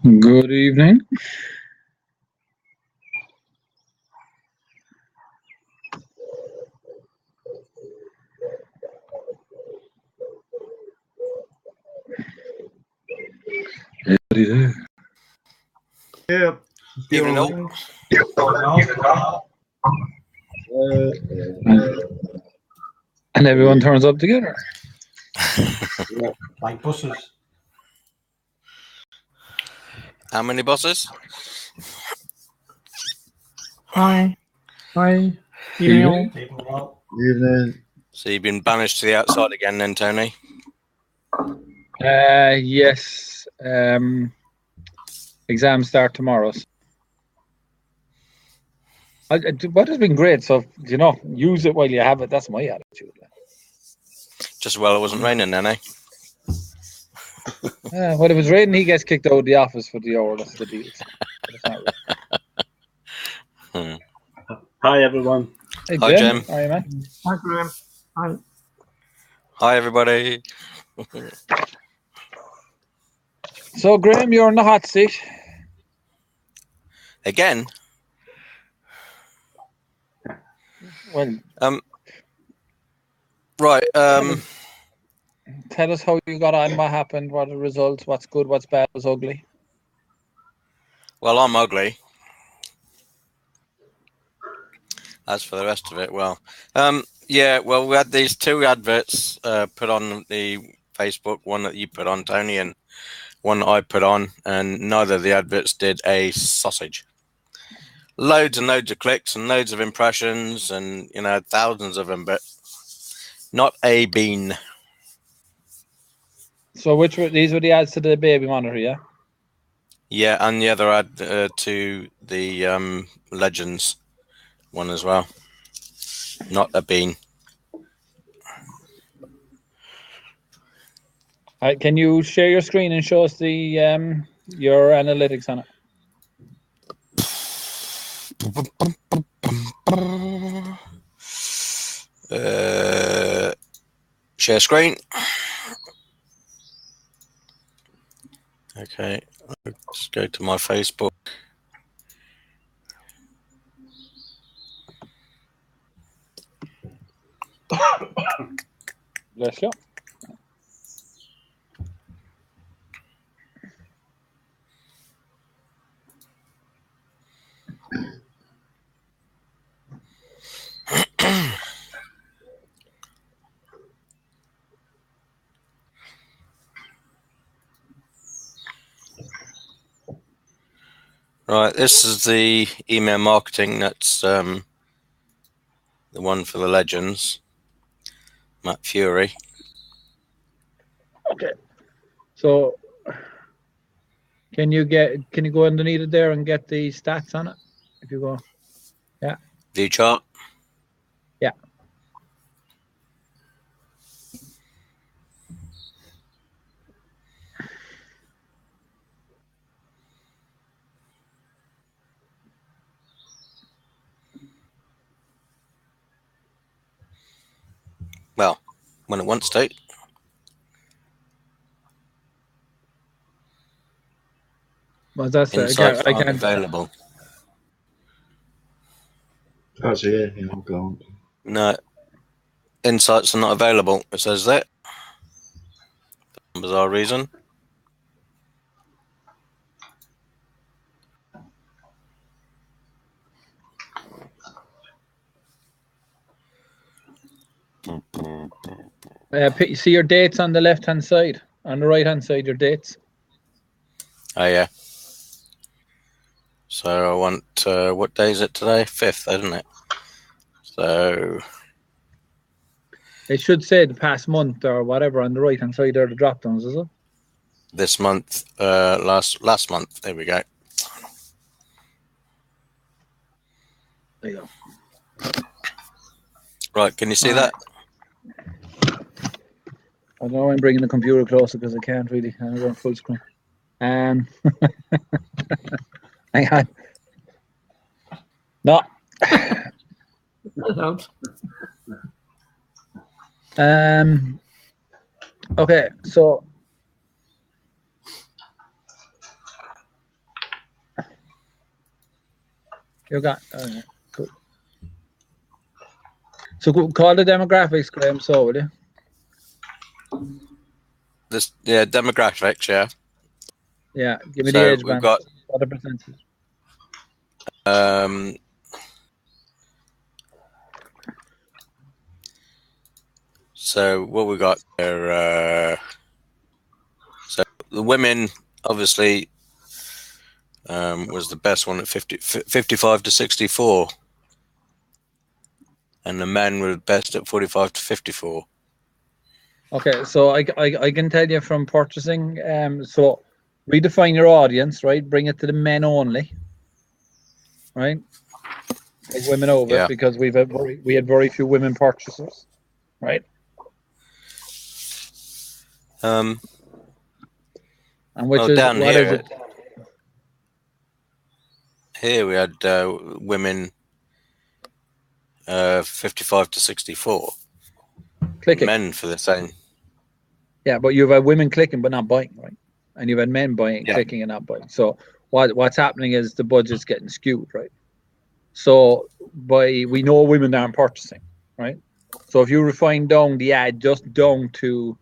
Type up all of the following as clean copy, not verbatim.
Good evening. Everybody there? Yeah. Evening all. And everyone turns up together. Like buses. How many buses? Hi. Hi. Evening. People out. Evening. So you've been banished to the outside again then, Tony? Yes. Exams start tomorrow. What has been great, so use it while you have it. That's my attitude. Just well it wasn't raining then, eh? When it was raining, he gets kicked out of the office for the hour. That's the deal. It's not Hmm. Hi, everyone. Hey, Hi, Jim. How are you, man? Hi, Graham. Hi. Hi, everybody. So, Graham, you're in the hot seat. Again? Well, right. Tell us how you got on, what happened, what are the results, what's good, what's bad, what's ugly. Well, I'm ugly. As for the rest of it, well, yeah, well, we had these two adverts put on the Facebook, one that you put on, Tony, and one that I put on, and neither of the adverts did a sausage. Loads and loads of clicks and loads of impressions and, thousands of them, but not a bean. So these were the ads to the baby monitor, yeah? Yeah, and the other ad to the Legends one as well. Not a bean. Can you share your screen and show us the your analytics on it? Share screen. Okay, let's go to my Facebook. Bless you. Right, this is the email marketing. That's the one for the Legends. Matt Fury. Okay. So can you go underneath it there and get the stats on it? If you go. Yeah. View chart. Yeah. Well, when it wants to. What's that say? Insights I aren't can't. available. That's it. Yeah, I'm gone. No. Insights are not available. It says that. For bizarre reason. See your dates on the left-hand side. On the right-hand side, your dates. Oh, yeah. So I want, what day is it today? 5th, isn't it? So It should say the past month or whatever on the right-hand side there, the drop-downs, is it? this month, last month. There we go. There you go. Right, can you see that? I know I'm bringing the computer closer because I can't really. I'm going full screen. Hang on. No. That helps. Okay, so You got cool. So call the demographics, Graham. So will you? This demographics. Yeah. Yeah, give me So the age we've band. got What the percentage? So what we got there? So the women obviously was the best one at 55 to 64, and the men were best at 45 to 54. Okay, so I can tell you from purchasing. So redefine your audience, right? Bring it to the men only, right? Take women over Yeah. because we had very few women purchasers, right? Um, And which well, is down what here, is it? Here we had women 55 to 64. Clicking. Men for the same. Yeah, but you've had women clicking but not buying, right? And you've had men buying, Yeah. clicking and not buying. So what's happening is the budget's getting skewed, right? So we know women aren't purchasing, right? So if you refine down the ad just down to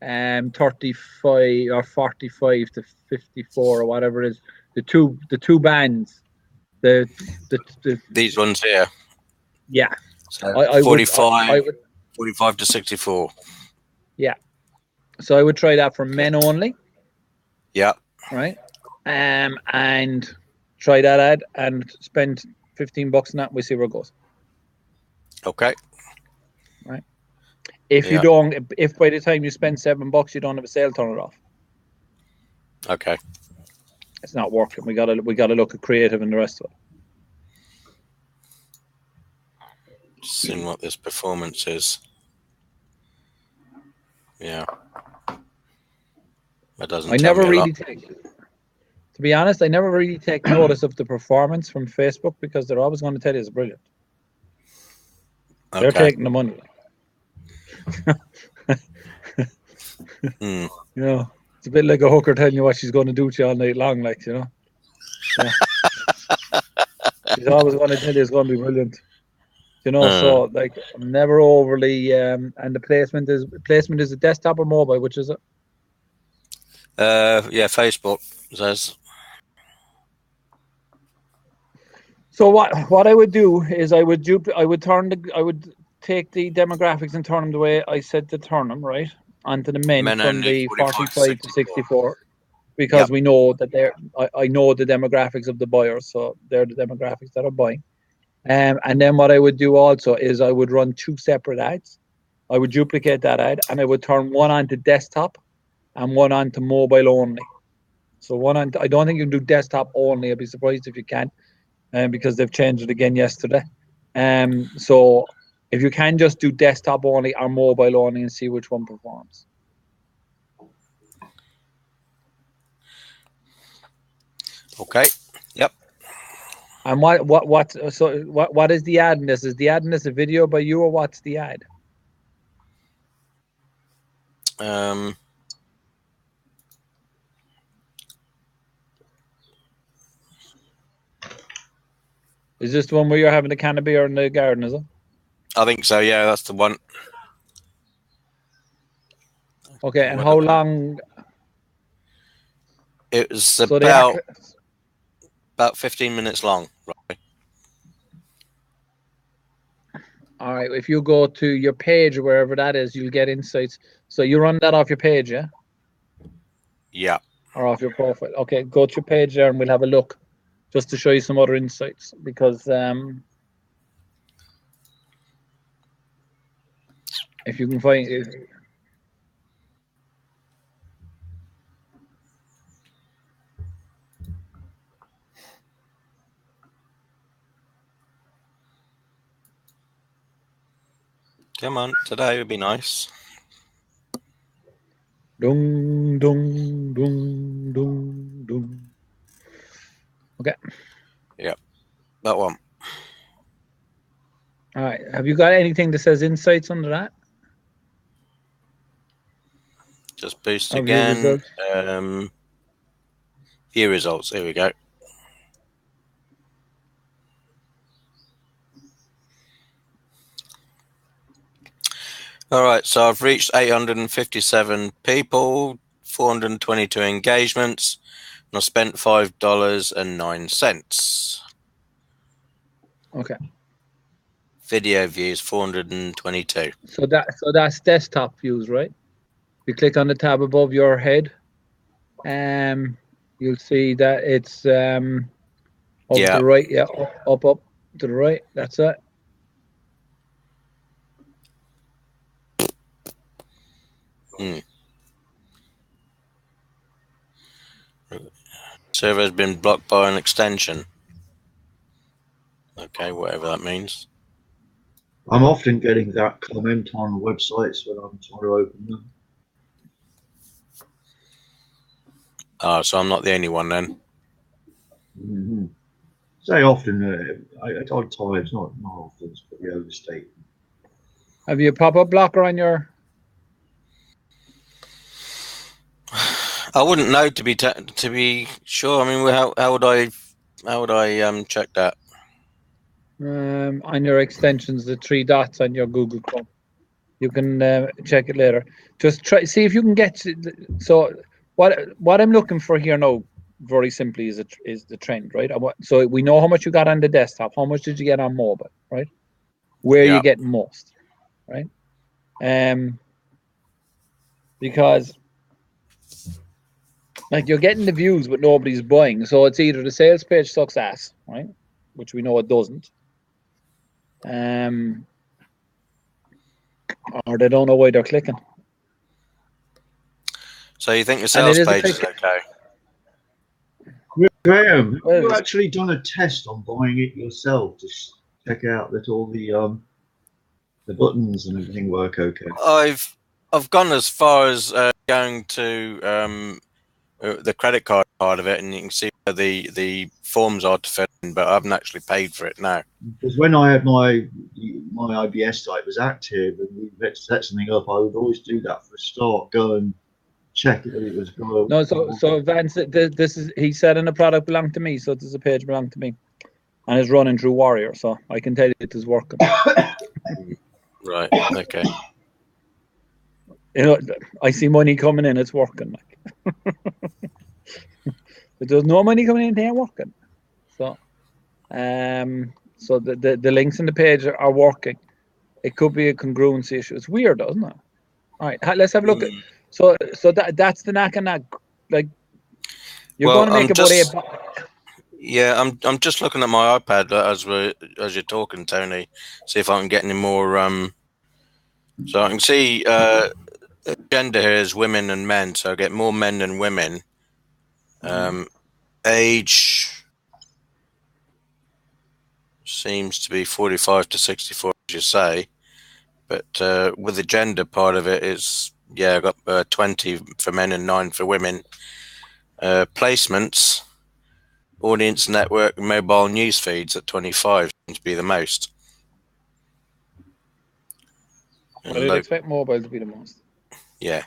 35 or 45 to 54 or whatever it is, the two bands, the These ones here. yeah. So I 45, would 45 to 64. yeah. So I would try that for men only, Yeah. right? And try that ad and spend $15 on that. We see where it goes. Okay. Right. If you Yeah. don't, if by the time you spend $7 you don't have a sale, turn it off. Okay. It's not working. We gotta look at creative and the rest of it. Just seeing what this performance is. Yeah. That doesn't I tell never me a really lot. take, to be honest, I never really take notice of the performance from Facebook because they're always going to tell you it's brilliant. They're Okay. taking the money. Hmm. You know, it's a bit like a hooker telling you what she's going to do to you all night long, like, you know. Yeah. She's always going to tell you it's going to be brilliant. You know, so like I'm never overly and the placement is a desktop or mobile, which is it? Yeah, Facebook says. So what I would do is I would take the demographics and turn them the way I said to turn them, right, onto the men Men from only, the 45 to 64, because Yep. we know that I know the demographics of the buyers, so they're the demographics that are buying. And then what I would do also is I would run two separate ads. I would duplicate that ad and I would turn one onto desktop and one onto mobile only. So I don't think you can do desktop only. I'd be surprised if you can. Because they've changed it again yesterday. So if you can just do desktop only or mobile only and see which one performs. Okay. Yep. And what is the ad in this? Is the ad in this a video by you or what's the ad? Is this the one where you're having a can of beer in the garden, is it? I think so. Yeah, that's the one. Okay, and how long? It was So about 15 minutes long. Right. All right, if you go to your page or wherever that is, you'll get insights. So you run that off your page, yeah? Yeah. Or off your profile. Okay, go to your page there and we'll have a look just to show you some other insights because if you can find it. Come on, today would be nice. Dung, dung, dung, dung, dung. Okay. Yep, that one. All right. Have you got anything that says insights under that? Just boost Or again. view results? View results. Here we go. All right, so I've reached 857 people, 422 engagements, and I spent $5.09. Okay. Video views 422. So that's desktop views, right? You click on the tab above your head, you'll see that it's up Yeah. to the right. Yeah, up to the right. That's it. Server's been blocked by an extension. Okay, whatever that means. I'm often getting that comment on websites when I'm trying to open them. Oh, so I'm not the only one then. Mm-hmm. Say often, at odd times, not often, it's pretty overstated. Have you a pop-up blocker on your? I wouldn't know to be sure. I mean, how would I check that? On your extensions, the three dots on your Google Chrome. You can check it later. Just try see if you can get to, so what I'm looking for here now, very simply, is the trend, right? So we know how much you got on the desktop. How much did you get on mobile, right? Where Yeah. you getting most, right? Because like you're getting the views, but nobody's buying. So it's either the sales page sucks ass, right? Which we know it doesn't. Or they don't know why they're clicking. So you think the sales page is okay? Graham, have Well, you actually done a test on buying it yourself to check out that all the buttons and everything work okay? I've gone as far as going to the credit card part of it, and you can see where the forms are to fill in, but I haven't actually paid for it now. Because when I had my IBS site was active and we set something up, I would always do that for a start. Go and check that it was going. No, so Vance, this is, he said, in the product belonged to me, so this is a page belonged to me, and it's running through Warrior, so I can tell you it is working. Right. Okay. You know, I see money coming in, it's working. Like, if there's no money coming in, they ain't working. So, so the links in the page are working. It could be a congruency issue. It's weird, doesn't it? All right, let's have a look at. So that's the knack and that. Like, you're going to make about $8. Yeah, I'm just looking at my iPad as you're talking, Tony. See if I can get any more. So I can see gender here is women and men, so I get more men than women. Age seems to be 45 to 64, as you say, but with the gender part of it, it's I got 20 for men and 9 for women. Placements, audience network, mobile news feeds at 25 seems to be the most. I'd expect mobile to be the most. Yeah,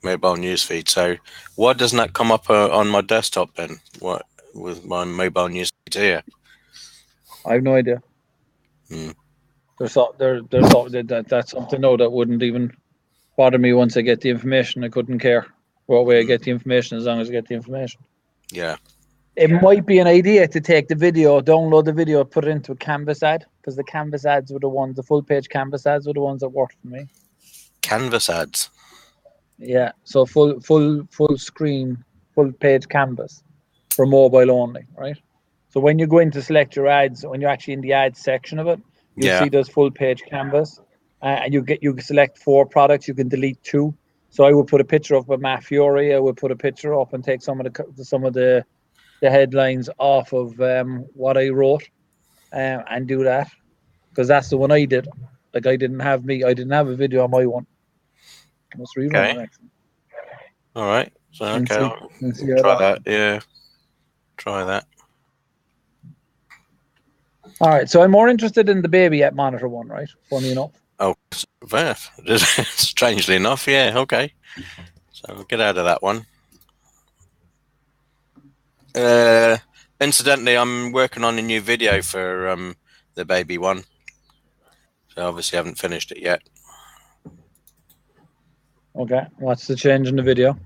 mobile news feed. So why doesn't that come up on my desktop then? What with my mobile news feed here? I have no idea. There's that's something now that wouldn't even bother me once I get the information. I couldn't care what way I get the information as long as I get the information. Yeah. It might be an idea to take the video, download the video, put it into a Canvas ad, because the Canvas ads were the ones, the full page Canvas ads were the ones that worked for me. Canvas ads. Yeah, so full screen, full page Canvas for mobile only, right? So when you go in to select your ads, when you're actually in the ads section of it, you'll see there's full page Canvas, and you select 4 products. You can delete 2. So I would put a picture up of Matt Fury. I would put a picture up and take some of the headlines off of what I wrote, and do that, because that's the one I did. Like I didn't have a video on my one. Let's rerun it next. All right. So okay, I'll try that. Yeah, try that. All right. So I'm more interested in the baby app monitor one, right? Funny enough. Oh, strangely enough, yeah. Okay. So we'll get out of that one. Incidentally, I'm working on a new video for the baby one. So obviously I haven't finished it yet. Okay. What's the change in the video?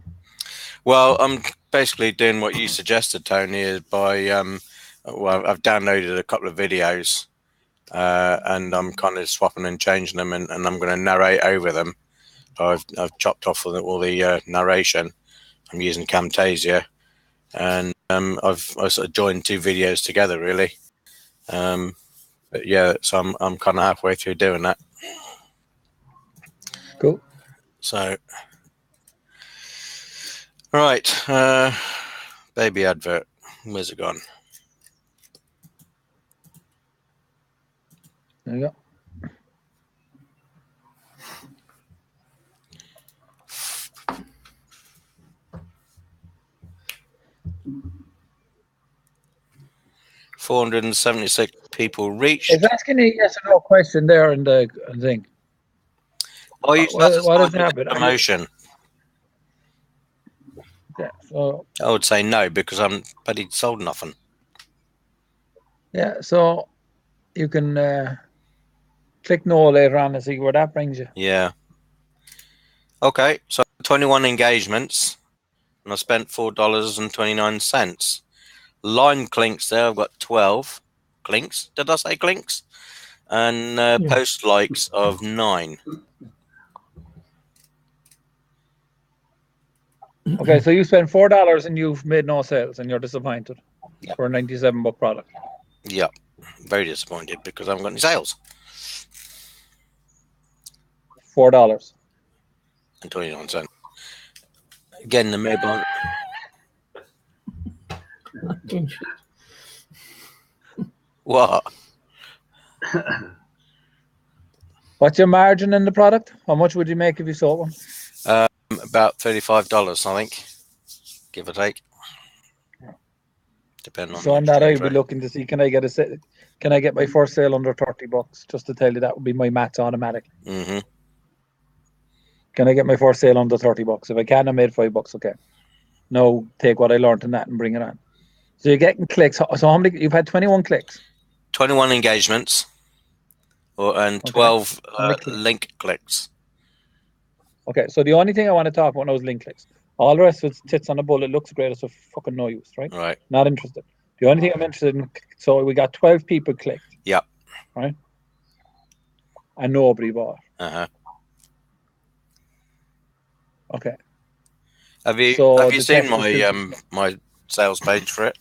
Well, I'm basically doing what you suggested, Tony, is by well, I've downloaded a couple of videos, and I'm kind of swapping and changing them, and I'm going to narrate over them. I've chopped off all the narration. I'm using Camtasia, and I've sort of joined two videos together, really. But yeah, so I'm kind of halfway through doing that. Cool. So, right, baby advert. Where's it gone? There you go. $476 people reached. It's asking a yes or no question there in the thing. Oh, you What started does the happen? promotion. Yeah. So I would say no because but he sold nothing. yeah. So you can click no later on and see where that brings you. Yeah. Okay, so 21 engagements, and I spent $4.29. Line clinks there, I've got 12 clinks. Did I say clinks? And post likes of 9. Okay, so you spent $4 and you've made no sales, and you're disappointed Yep. for a $97 product. Yep, very disappointed because I haven't got any sales. $4. And 29 cents. Again, the mobile. What? What's your margin in the product? How much would you make if you sold one? About $35, I think, give or take. Depending on. So on that, I'd be looking to see can I get my first sale under $30? Just to tell you, that would be my maths automatic. Mm-hmm. Can I get my first sale under $30? If I can, I made $5. Okay. No, take what I learned in that and bring it on. So you're getting clicks. So how many? You've had 21 clicks. 21 engagements, and 12 link clicks. Okay. So the only thing I want to talk about now is link clicks. All the rest of it's tits on a bull. It looks great. It's a fucking no use, right? Right. Not interested. The only thing I'm interested in. So we got 12 people clicked. Yep. Right. And nobody bought. Uh-huh. Okay. Have you seen my sales page for it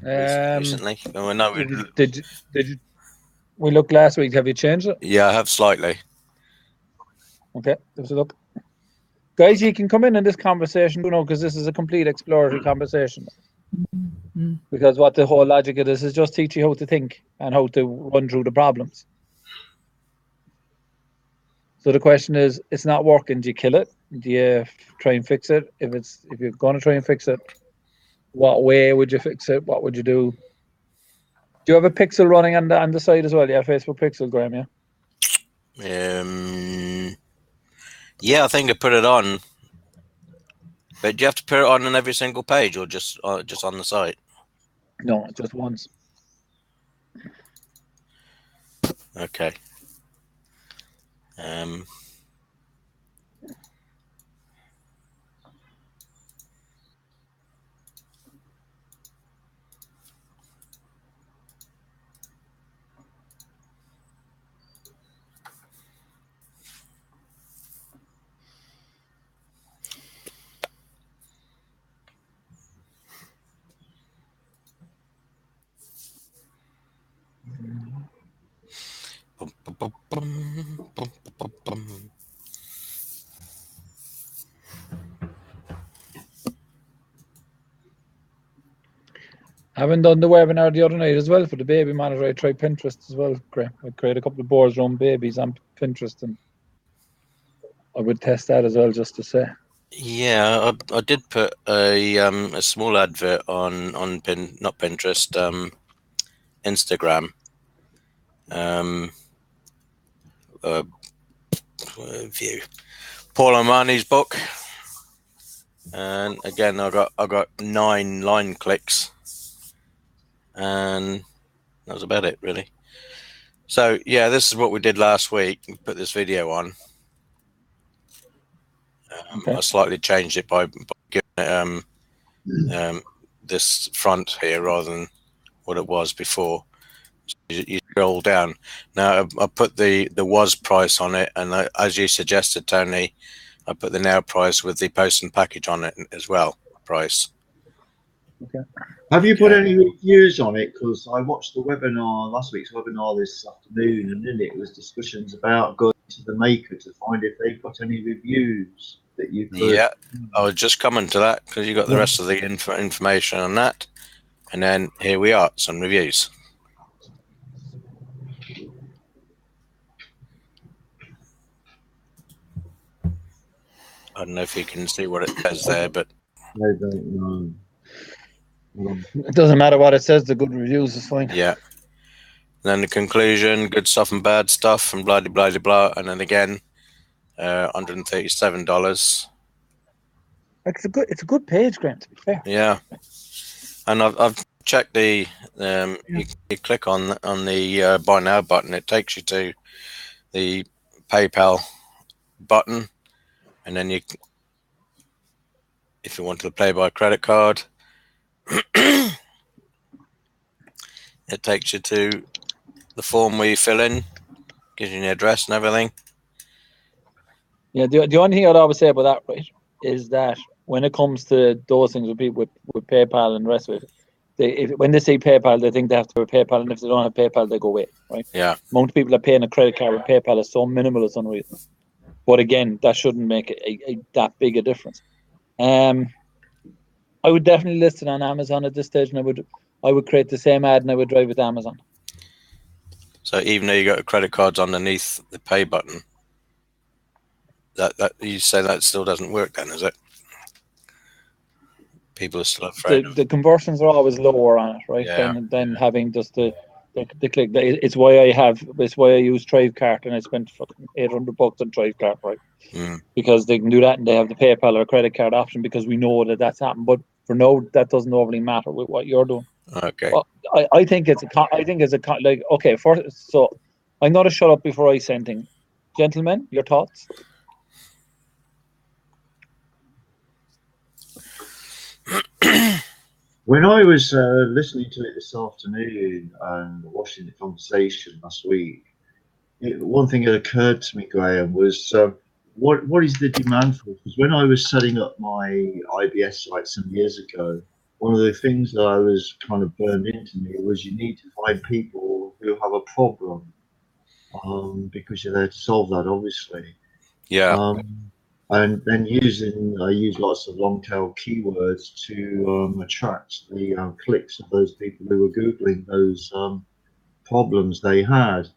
recently? Oh, no, did you? We looked last week. Have you changed it? Yeah, I have slightly. Okay, let's look. Guys, you can come in this conversation, because this is a complete exploratory conversation. Because what the whole logic of this is just teach you how to think and how to run through the problems. So the question is, it's not working. Do you kill it? Do you try and fix it? If you're going to try and fix it, what way would you fix it? What would you do? Do you have a pixel running on the side as well? Yeah, Facebook Pixel, Graham. Yeah. Yeah, I think I put it on. But do you have to put it on every single page, or just on the site? No, just once. Okay. I haven't done the webinar the other night as well for the baby monitor. I tried Pinterest as well, Graham. I created a couple of boards around babies on Pinterest, and I would test that as well, just to say. Yeah, I did put a small advert on not Pinterest, Instagram. View Paul Armani's book, and again I got 9 line clicks, and that was about it, really. So yeah, this is what we did last week. We put this video on, Okay. I slightly changed it by giving it this front here rather than what it was before. So you scroll down. Now I put the was price on it, and as you suggested, Tony, I put the now price with the post and package on it as well. Price. Have you put any reviews on it? Because I watched the webinar, last week's webinar this afternoon, and in it was discussions about going to the maker to find if they've got any reviews that you could. Yeah, I was just coming to that because you got the rest of the information on that, and then here we are, some reviews. I don't know if you can see what it says there, but I don't know. It doesn't matter what it says. The good reviews is fine. yeah. Then the conclusion: good stuff and bad stuff, and blah blah blah blah. And then again, $137. It's a good page, Grant. To be fair. Yeah, and I've checked the you click on the buy now button, it takes you to the PayPal button, and then you, if you want to pay by credit card, it takes you to the form where you fill in, gives you the address and everything. Yeah, the only thing I'd always say about that, right, is that when it comes to those things with people with PayPal and the rest of it, when they say PayPal, they think they have to have PayPal, and if they don't have PayPal, they go away, right? Yeah. Most people are paying a credit card with PayPal is so minimal, it's unreal. But again, that shouldn't make that big a difference. I would definitely list it on Amazon at this stage, and I would create the same ad and I would drive with Amazon. So even though you got credit cards underneath the pay button, that you say that still doesn't work then, is it? People are still afraid. The conversions are always lower on it, right? Yeah. Than having just the click. It's why I use Thrivecart, and I spent fucking $800 on Thrivecart, right? Because they can do that, and they have the PayPal or credit card option, because we know that that's happened. But for now, that doesn't overly matter with what you're doing. Okay. Well, I think it's like, okay. First, so I'm gonna shut up before I say anything. Gentlemen, your thoughts? When I was listening to it this afternoon and watching the conversation last week, one thing that occurred to me, Graham, was what is the demand for? Because when I was setting up my IBS site some years ago, one of the things that I was kind of burned into me was you need to find people who have a problem, because you're there to solve that, obviously. Yeah. And then I use lots of long tail keywords to attract the clicks of those people who were Googling those problems they had.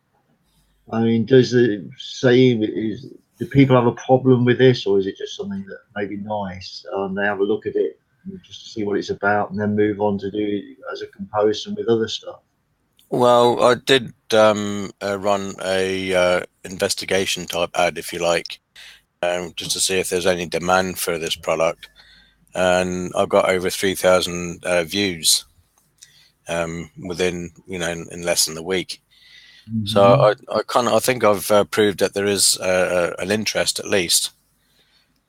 I mean, does it say, do people have a problem with this, or is it just something that may be nice? They have a look at it just to see what it's about, and then move on to do it as a comparison with other stuff. Well, I did run a investigation type ad, if you like, just to see if there's any demand for this product, and I got over 3,000 views within, in less than a week. Mm-hmm. So I think I've proved that there is an interest, at least.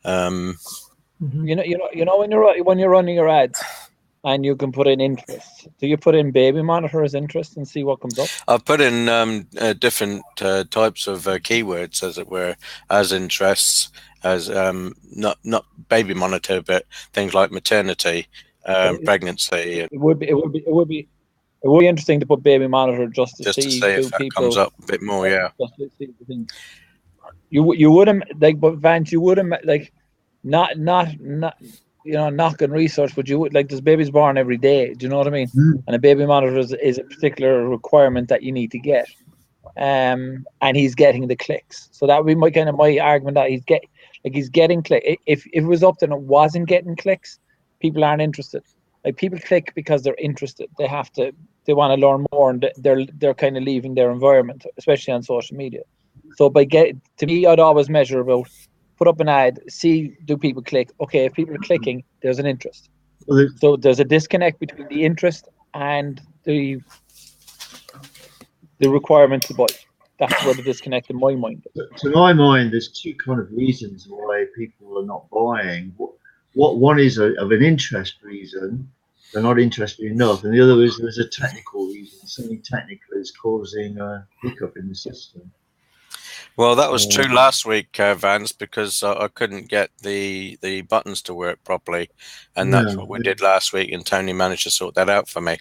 You know when you're running your ads, and you can put in interest. Do you put in baby monitor as interest and see what comes up? I've put in different types of keywords, as it were, as interests, as not baby monitor, but things like maternity, pregnancy. It would be interesting to put baby monitor just to see if that people comes up a bit more. Yeah. Just to see the things. You wouldn't like, but Vance, you wouldn't like, not knocking research, but you would like, there's babies born every day. Do you know what I mean? And a baby monitor is a particular requirement that you need to get. And he's getting the clicks. So that would be my argument, that he's getting click. If it was up and it wasn't getting clicks, people aren't interested. Like, people click because they're interested. They want to learn more, and they're kind of leaving their environment, especially on social media. So to me, I'd always measure about, put up an ad, see, do people click? Okay, if people are clicking, there's an interest. So there's a disconnect between the interest and the requirement to buy. That's where the disconnect in my mind is. To my mind, there's two kind of reasons why people are not buying. What one is of an interest reason, they're not interested enough, and the other is there's a technical reason. Something technical is causing a hiccup in the system. Well, that was true last week, Vance, because I couldn't get the buttons to work properly, and that's what we did last week, and Tony managed to sort that out for me.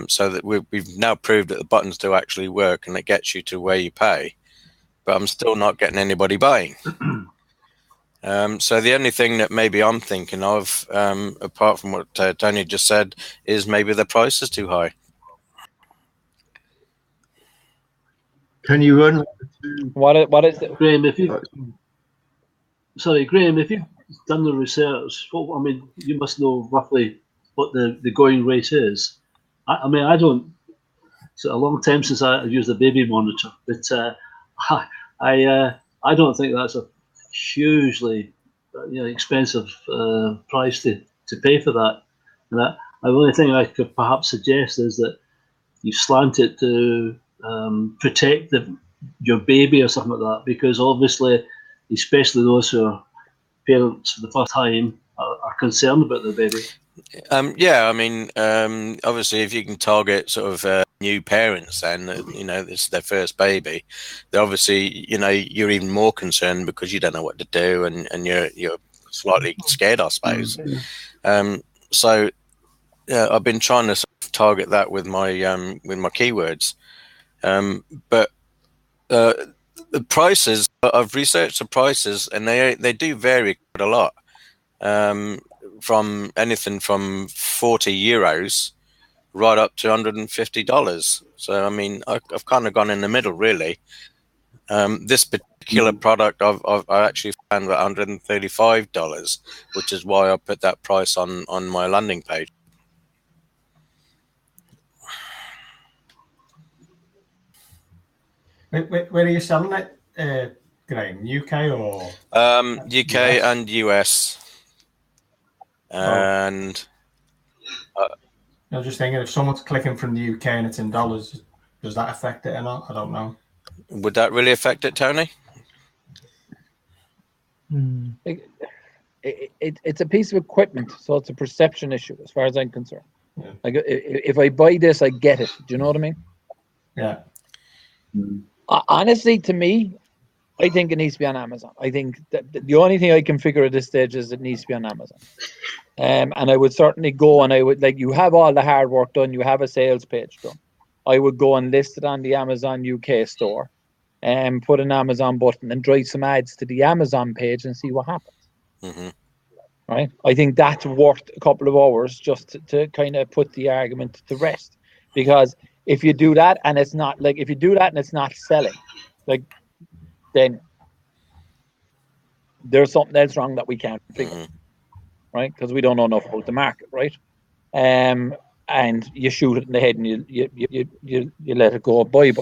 So that we've now proved that the buttons do actually work, and it gets you to where you pay, but I'm still not getting anybody buying. So the only thing that maybe I'm thinking of, apart from what Tony just said, is maybe the price is too high. Can you run? What is it? Graham, if you've done the research, I mean, you must know roughly what the going rate is. I mean, I don't. It's a long time since I've used a baby monitor, but I don't think that's a hugely expensive price to pay for that. And the only thing I could perhaps suggest is that you slant it to protect your baby or something like that, because obviously, especially those who are parents for the first time, are concerned about their baby. Yeah, I mean, obviously, if you can target sort of new parents, then this is their first baby. They obviously, you're even more concerned because you don't know what to do, and you're slightly scared, I suppose. So, yeah, I've been trying to sort of target that with my keywords, but the prices, I've researched the prices, and they do vary quite a lot. From anything from €40 right up to $150. So I mean, I've kind of gone in the middle, really. This particular product I actually found at $135, which is why I put that price on my landing page. Where are you selling it, Graham? UK or UK US? And US. And I'm just thinking, if someone's clicking from the UK and it's in dollars, does that affect it or not? I don't know. Would that really affect it, Tony? It's a piece of equipment, so it's a perception issue as far as I'm concerned. Yeah. Like, if I buy this, I get it. Do you know what I mean? Yeah. Honestly, to me, I think it needs to be on Amazon. I think that the only thing I can figure at this stage is it needs to be on Amazon. And I would certainly go, and I would, like, you have all the hard work done, you have a sales page done. I would go and list it on the Amazon UK store and put an Amazon button and drive some ads to the Amazon page and see what happens. Mm-hmm. Right? I think that's worth a couple of hours just to kind of put the argument to rest. Because if you do that and it's not, like, if you do that and it's not selling, like, then there's something else wrong that we can't figure, right? Because we don't know enough about the market, right? And you shoot it in the head and you let it go bye.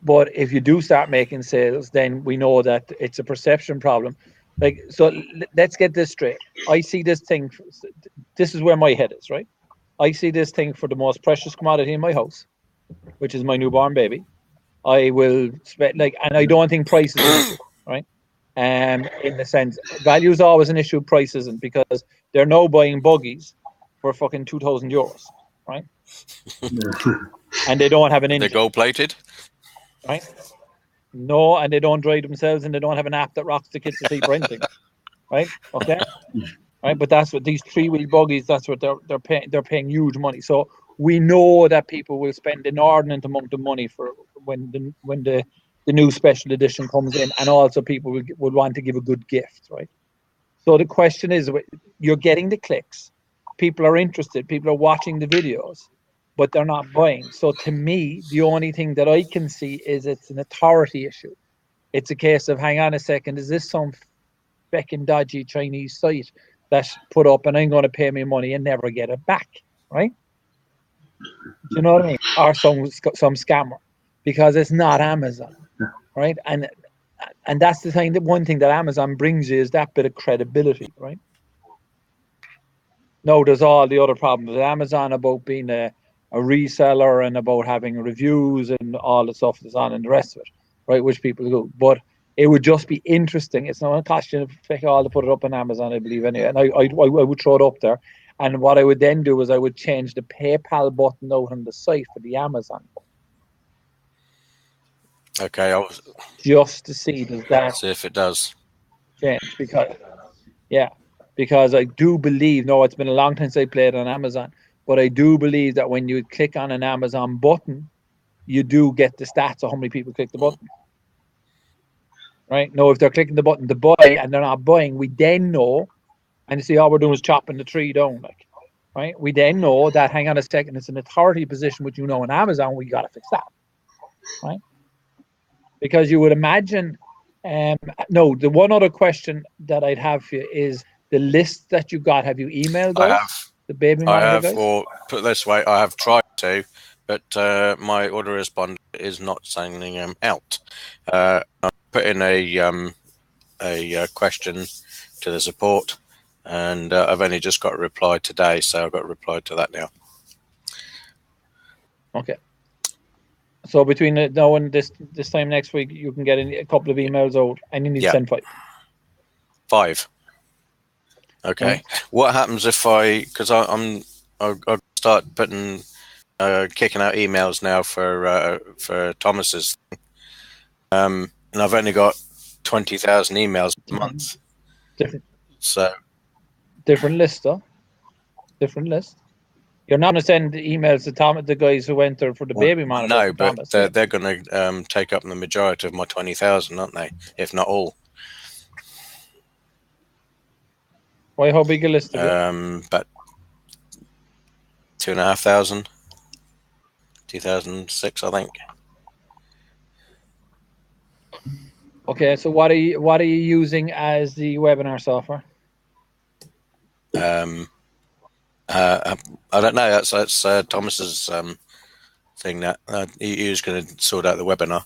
But if you do start making sales, then we know that it's a perception problem. Like, so let's get this straight. I see this thing. This is where my head is, right? I see this thing for the most precious commodity in my house, which is my newborn baby. I will spend, like, and I don't think price is an issue, right? In the sense, value is always an issue, price isn't, because they're now buying buggies for fucking €2,000, right? And they don't have an engine. They're gold plated, right? No, and they don't drive themselves, and they don't have an app that rocks the kids to sleep or anything, right? Okay, right. But that's what these 3-wheel buggies. That's what they're paying. They're paying huge money. So we know that people will spend an inordinate amount of money for when the new special edition comes in, and also people would want to give a good gift, right? So the question is, you're getting the clicks, people are interested, people are watching the videos, but they're not buying. So to me, the only thing that I can see is it's an authority issue. It's a case of, hang on a second, is this some feckin' dodgy Chinese site that's put up and I'm going to pay me money and never get it back, right? Do you know what I mean? Or some scammer, because it's not Amazon, right? And that's the thing. The one thing that Amazon brings you is that bit of credibility, right? No, there's all the other problems with Amazon about being a a reseller and about having reviews and all the stuff that's on and the rest of it, right? Which people do, but it would just be interesting. It's not going to cost you all to put it up on Amazon, I believe, anyway. And I would throw it up there. And what I would then do is I would change the PayPal button out on the site for the Amazon button. Okay, I'll Just to see does that see if it does. change, because I do believe, no, it's been a long time since I played on Amazon, but I do believe that when you click on an Amazon button, you do get the stats of how many people click the button. Right? Now, if they're clicking the button to buy and they're not buying, we then know, and you see all we're doing is chopping the tree down, like, right? We then know that, hang on a second, it's an authority position, which you know in Amazon, we got to fix that, right? Because you would imagine, no, the one other question that I'd have for you is the list that you got. Have you emailed those? I have. The baby I monitor have, guys? or put it this way, I have tried to, but my autoresponder is not sending them out. I put in a question to the support, and I've only just got a reply today, so I've got a reply to that now. Okay. So between now and this time next week, you can get a couple of emails out, and you need to send 5. 5. Okay. Right. What happens if because I'll start putting kicking out emails now for Thomas's thing. And I've only got 20,000 emails a month. Different list, though. Different list. You're not going to send emails to the guys who entered for the baby monitor. No, but Thomas, they're going to take up the majority of my 20,000, aren't they? If not all. Why? How big a list? But 2,500, 2006, I think. Okay, so what are you using as the webinar software? I don't know. That's Thomas's thing that he was going to sort out the webinar.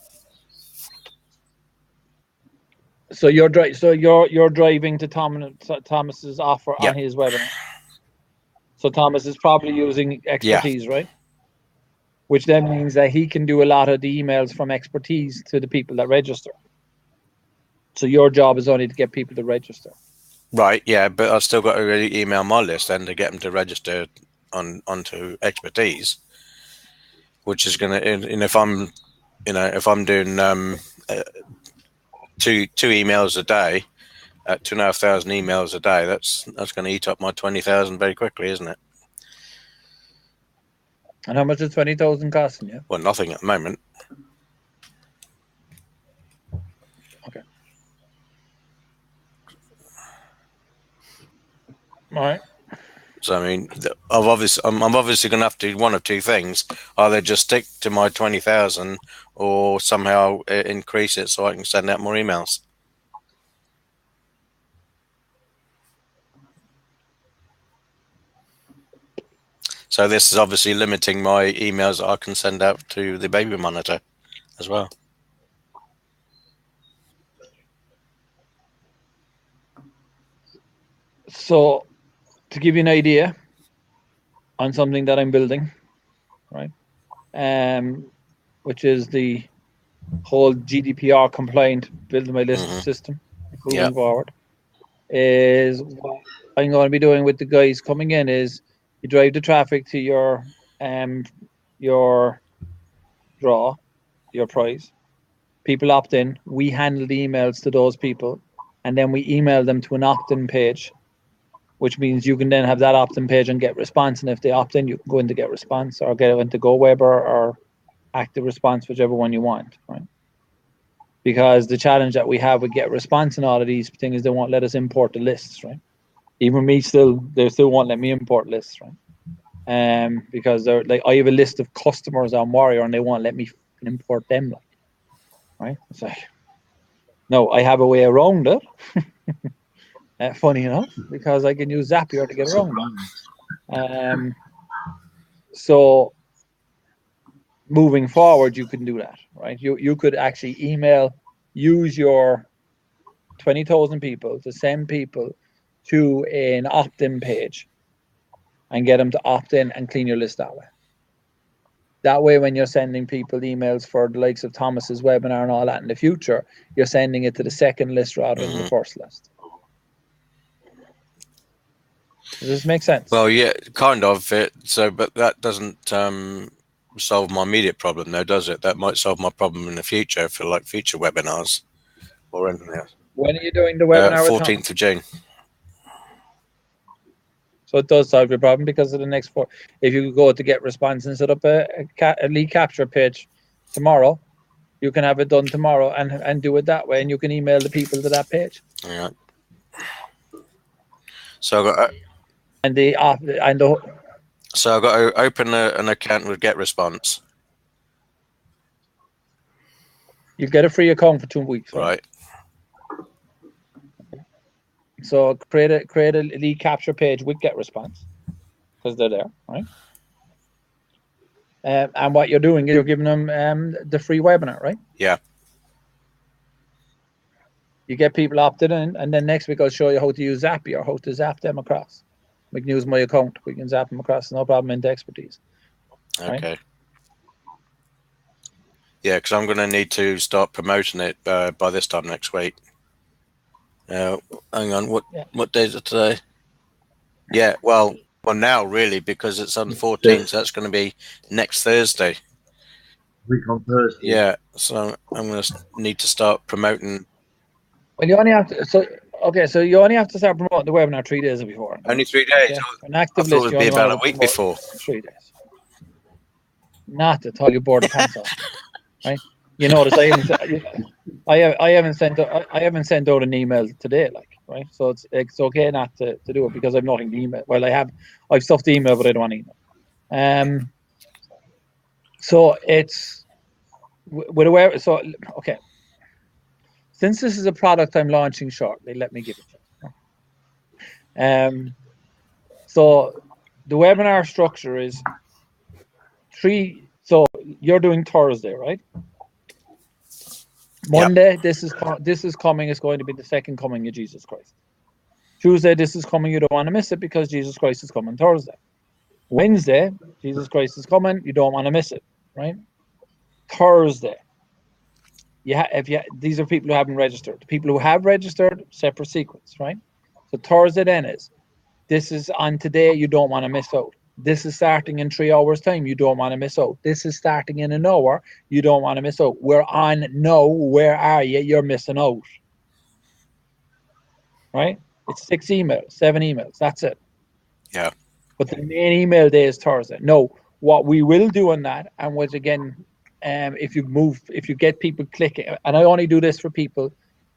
So you're driving to Thomas's offer on his webinar. So Thomas is probably using Expertise, right? Which then means that he can do a lot of the emails from Expertise to the people that register. So your job is only to get people to register. Right, yeah, but I've still got to really email my list and to get them to register onto Expertise, which is going to, and if I'm doing two emails a day, 2,500 emails a day, that's going to eat up my 20,000 very quickly, isn't it? And how much is 20,000 costing you? Well, nothing at the moment. Okay. All right. So I mean, I'm obviously going to have to do one of two things: either just stick to my 20,000, or somehow increase it so I can send out more emails. So this is obviously limiting my emails that I can send out to the baby monitor as well. So, to give you an idea on something that I'm building, right, which is the whole GDPR compliant building my list system moving forward, is what I'm going to be doing with the guys coming in is you drive the traffic to your draw, your prize. People opt in. We handle the emails to those people, and then we email them to an opt-in page, which means you can then have that opt-in page and get response. And if they opt in, you can go in to get response or get into GoWeber or Active Response, whichever one you want, right? Because the challenge that we have with get response and all of these things is they won't let us import the lists, right? Even me they still won't let me import lists, right? Because they're like, I have a list of customers on Warrior and they won't let me import them, like, right? It's like, no, I have a way around it. Funny enough, because I can use Zapier to get around it. So moving forward, you can do that, right? You could actually use your 20,000 people to send people to an opt-in page and get them to opt in and clean your list that way. That way, when you're sending people emails for the likes of Thomas's webinar and all that in the future, you're sending it to the second list rather than the first list. Does this make sense? Well, yeah, kind of. But that doesn't solve my immediate problem, though, does it? That might solve my problem in the future for like future webinars or anything else. When are you doing the webinar? 14th of June. So it does solve your problem because of the next 4. If you go to get response and set up a lead capture page tomorrow, you can have it done tomorrow and do it that way, and you can email the people to that page. Yeah. So I got so I've got to open an account with GetResponse. You get a free account for 2 weeks, right? So create a lead capture page with GetResponse because they're there, right? And what you're doing is you're giving them the free webinar, right? Yeah. You get people opted in, and then next week I'll show you how to use Zapier, how to zap them across. We can use my account. We can zap them across, no problem, into expertise. Okay. Right? Yeah, because I'm going to need to start promoting it by this time next week. Hang on, what day is it today? Yeah, well now really, because it's on the 14th, so that's going to be next Thursday. Week on Thursday. Yeah, so I'm going to need to start promoting. Well, you only have to. So you only have to start promoting the webinar 3 days before. Only 3 days. Okay? An I active thought it list, would be about a week before. 3 days. Not at all. You bored the pants off, right? You notice I haven't sent out an email today, like, right? So it's okay not to do it because I've nothing to email. Well, I've stuff to email, but I don't want to email. So it's so okay. Since this is a product I'm launching shortly, let me give it to you. So the webinar structure is 3. So you're doing Thursday, right? Monday, yep. This is coming. It's going to be the second coming of Jesus Christ. Tuesday, this is coming. You don't want to miss it because Jesus Christ is coming Thursday. Wednesday, Jesus Christ is coming. You don't want to miss it, right? Thursday, these are people who haven't registered. The people who have registered, separate sequence, right? So Thursday then this is on today. You don't want to miss out. This is starting in 3 hours time. You don't want to miss out. This is starting in an hour. You don't want to miss out. We're on now. Where are you? You're missing out. Right? It's 6 emails, 7 emails. That's it. Yeah. But the main email day is Thursday. No, what we will do on that, and which again, if you get people clicking, and I only do this for people.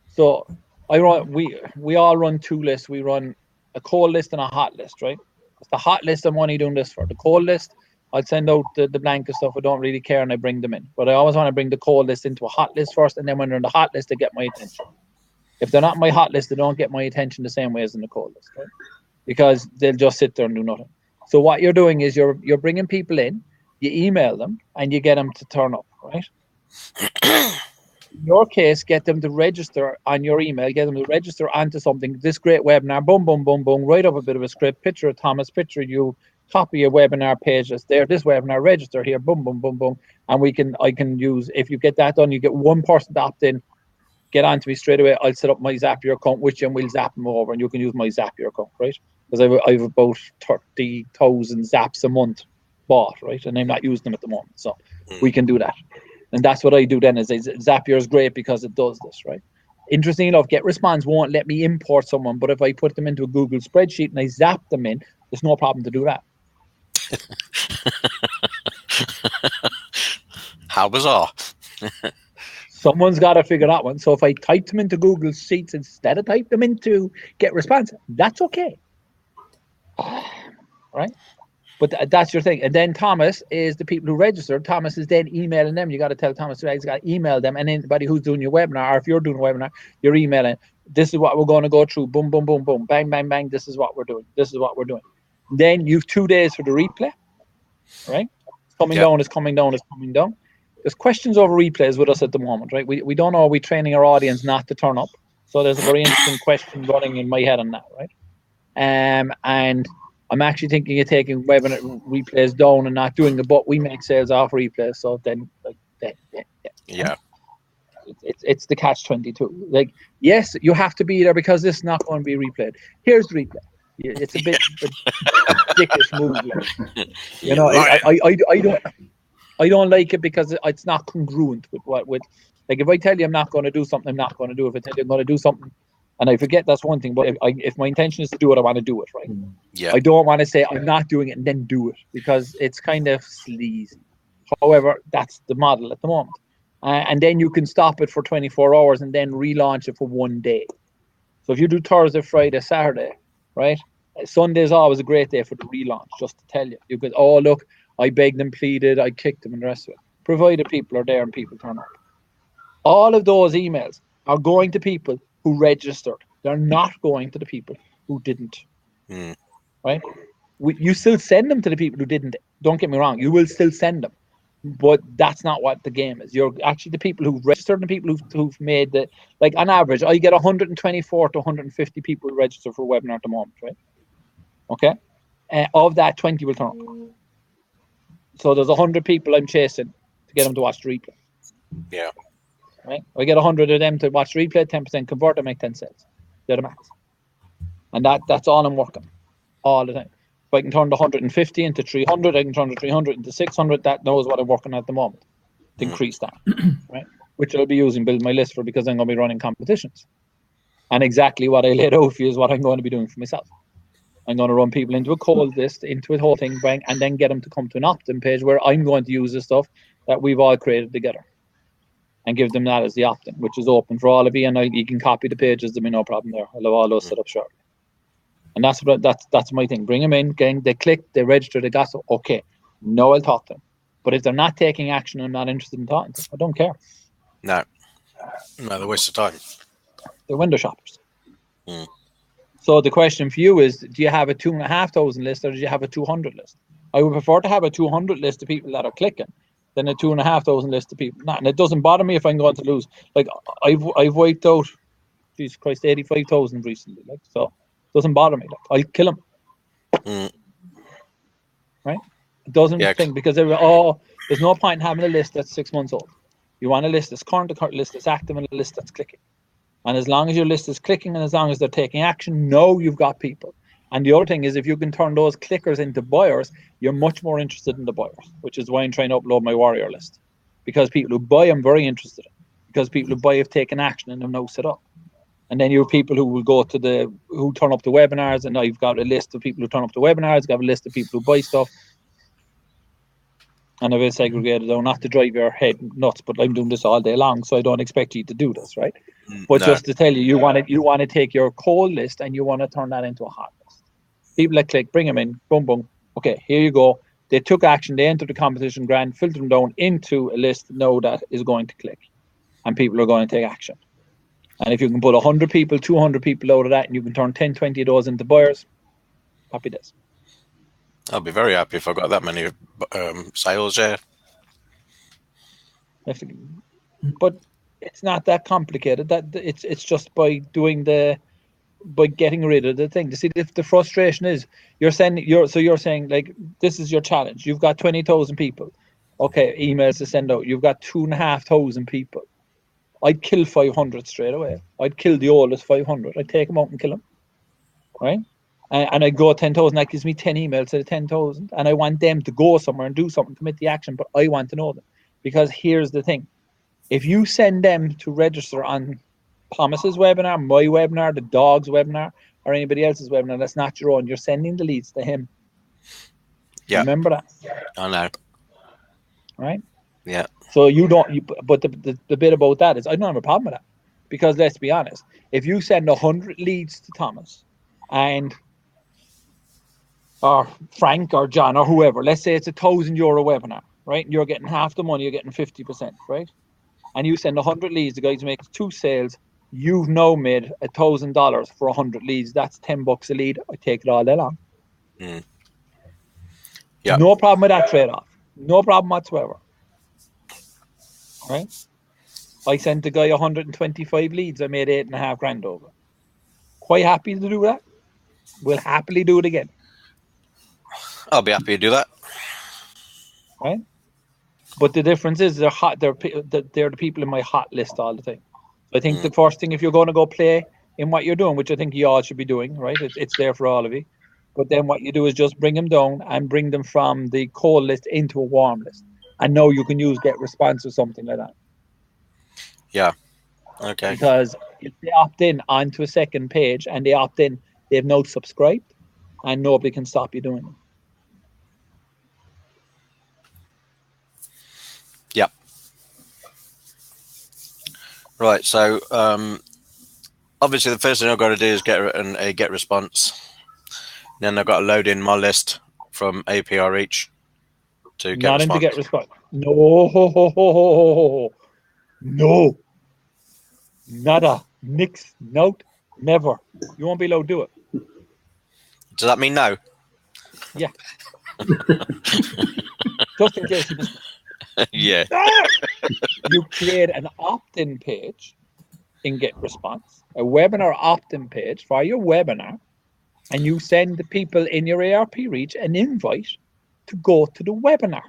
So we all run 2 lists. We run a cold list and a hot list, right? It's the hot list I'm only doing this for. The cold list, I'll send out the blanket stuff. I don't really care, and I bring them in. But I always want to bring the cold list into a hot list first, and then when they're in the hot list, they get my attention. If they're not in my hot list, they don't get my attention the same way as in the cold list, right? Because they'll just sit there and do nothing. So what you're doing is you're bringing people in, you email them, and you get them to turn up, right? In your case, get them to register on your email, get them to register onto something, this great webinar, boom, boom, boom, boom, write up a bit of a script, picture of Thomas, picture you, copy a webinar page that's there, this webinar, register here, boom, boom, boom, boom. And I can use, if you get that done, you get one person to opt in, get on to me straight away. I'll set up my Zapier account with you and we'll zap them over and you can use my Zapier account, right? Because I've about 30,000 zaps a month bought, right? And I'm not using them at the moment. So we can do that. And that's what I do then is Zapier is great because it does this, right? Interesting enough, GetResponse won't let me import someone, but if I put them into a Google spreadsheet and I zap them in, there's no problem to do that. How bizarre. Someone's got to figure that one. So if I type them into Google Sheets instead of type them into GetResponse, that's okay. Right? But that's your thing. And then Thomas is the people who registered. Thomas is then emailing them. You got to tell Thomas, he's got to email them. And anybody who's doing your webinar, or if you're doing a webinar, you're emailing. This is what we're going to go through. Boom, boom, boom, boom. Bang, bang, bang. This is what we're doing. This is what we're doing. Then you've 2 days for the replay. Right? It's coming down, it's coming down, it's coming down. There's questions over replays with us at the moment, right? We don't know, are we training our audience not to turn up? So there's a very interesting question running in my head on that, right? And I'm actually thinking of taking webinar replays down and not doing it, but we make sales off replays. So then, Yeah. It's the catch-22. Like, yes, you have to be there because this is not going to be replayed. Here's the replay. It's a bit dickish move. You know, I don't like it because it's not congruent with like, if I tell you I'm not going to do something, I'm not going to do it. If I tell you I'm going to do something and I forget, that's one thing. But if my intention is to do it, I want to do it, right? Yeah. I don't want to say I'm not doing it and then do it, because it's kind of sleazy. However, that's the model at the moment. And then you can stop it for 24 hours and then relaunch it for one day. So if you do Thursday, Friday, Saturday, right? Sunday is always a great day for the relaunch, just to tell you. You could, oh, look, I begged and pleaded, I kicked them and the rest of it. Provided people are there and people turn up. All of those emails are going to people who registered. They're not going to the people who didn't. Right? You still send them to the people who didn't. Don't get me wrong. You will still send them. But that's not what the game is. You're actually the people who registered and the people who've made the, like, on average, I get 124 to 150 people who register for a webinar at the moment, right? Okay? Of that, 20 will turn up. So there's 100 people I'm chasing to get them to watch the replay. Yeah. Right? I get 100 of them to watch the replay, 10% convert, I make 10 sales. They're the max. And that's all I'm working all the time. If I can turn the 150 into 300, I can turn the 300 into 600. That knows what I'm working at the moment to increase that, right? Which I'll be using build my list for, because I'm going to be running competitions. And exactly what I laid out for you is what I'm going to be doing for myself. I'm going to run people into a cold list, into a whole thing, bang, and then get them to come to an opt-in page where I'm going to use the stuff that we've all created together and give them that as the opt-in, which is open for all of you. And you can copy the pages. There'll be no problem there. I'll have all those set up shortly. And that's my thing. Bring them in, gang, they click, they register, they got so, okay, no, I'll talk to them. But if they're not taking action, I'm not interested in talking to them. I don't care. No, they're waste of time. They're window shoppers. So the question for you is, do you have a 2,500 list, or do you have a 200 list? I would prefer to have a 200 list of people that are clicking than a 2,500 list of people not. And it doesn't bother me if I'm going to lose. Like, I've wiped out, Jesus Christ, 85,000 recently. Like, so it doesn't bother me. Like, I'll kill them. Right? It doesn't think, because there's no point in having a list that's 6 months old. You want a list that's current, a list that's active, and a list that's clicking. And as long as your list is clicking and as long as they're taking action, know you've got people. And the other thing is, if you can turn those clickers into buyers, you're much more interested in the buyers, which is why I'm trying to upload my warrior list. Because people who buy, I'm very interested in. Because people who buy have taken action and have now set up. And then you have people who will go to who turn up to webinars, and I've got a list of people who turn up to webinars, I've got a list of people who buy stuff. And I've segregated down, not to drive your head nuts, but I'm doing this all day long, so I don't expect you to do this, right? But just to tell you, you want to take your cold list and you want to turn that into a hot list. People that click, bring them in, boom, boom. Okay, here you go. They took action, they entered the competition grand, filter them down into a list now that is going to click. And people are going to take action. And if you can put 100 people, 200 people out of that, and you can turn 10, 20 of those into buyers, happy days. I'll be very happy if I got that many sales, yeah. But it's not that complicated. That it's just by getting rid of the thing. You see, if the frustration is you're saying like, this is your challenge. You've got 20,000 people. Okay, emails to send out. You've got 2,500 people. I'd kill 500 straight away. I'd kill the oldest 500. I'd take them out and kill them. Right? And I go 10,000. That gives me 10 emails to the 10,000. And I want them to go somewhere and do something, commit the action. But I want to know them. Because here's the thing. If you send them to register on Thomas's webinar, my webinar, the dog's webinar, or anybody else's webinar, that's not your own. You're sending the leads to him. Yeah. Remember that? I know. Right? Yeah. So but the bit about that is I don't have a problem with that. Because let's be honest, if you send 100 leads to Thomas or Frank or John or whoever, let's say it's €1,000 webinar, right? You're getting half the money, you're getting 50%, right? And you send 100 leads, the guys make 2 sales, you've now made $1,000 for 100 leads. That's $10 a lead. I take it all day long. Yeah. No problem with that trade-off. No problem whatsoever. Right? I sent the guy 125 leads. I made $8,500 over. Quite happy to do that. We'll happily do it again. I'll be happy to do that. Right? But the difference is they're hot. They're the people in my hot list all the time. So I think the first thing, if you're going to go play in what you're doing, which I think you all should be doing, right? It's there for all of you. But then what you do is just bring them down and bring them from the cold list into a warm list. And now you can use get response or something like that. Yeah. Okay. Because if they opt in onto a second page and they opt in, they've now subscribed and nobody can stop you doing it. Yep. Right. So obviously the first thing I've got to do is get a get response. Then I've got to load in my list from APR Reach to get Not response. into get response. No. No. Nada. Nix. Note. Never. You won't be allowed to do it. Does that mean no? Yeah. Just in case you missed it. Yeah. You create an opt-in page in Get Response, a webinar opt-in page for your webinar, and you send the people in your ARP Reach an invite to go to the webinar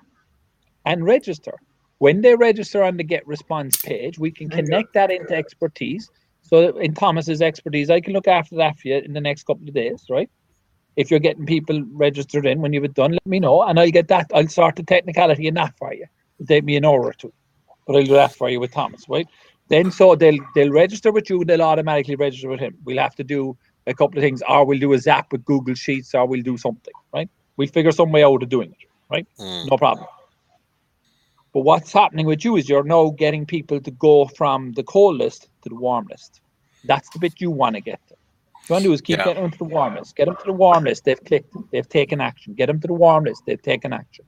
and register. When they register on the Get Response page, we can connect that into expertise. So in Thomas's expertise, I can look after that for you in the next couple of days, right? If you're getting people registered in, when you've it done, let me know, and I'll get that. I'll sort the technicality in that for you. It'll take me an hour or two, but I'll do that for you with Thomas, right? Then so they'll register with you, they'll automatically register with him. We'll have to do a couple of things, or we'll do a zap with Google Sheets, or we'll do something, right? We'll figure some way out of doing it, right? No problem. But what's happening with you is you're now getting people to go from the cold list to the warm list. That's the bit you want to get to. What you want to do is keep getting them to the warm list. Get them to the warm list. They've clicked. They've taken action. Get them to the warm list. They've taken action,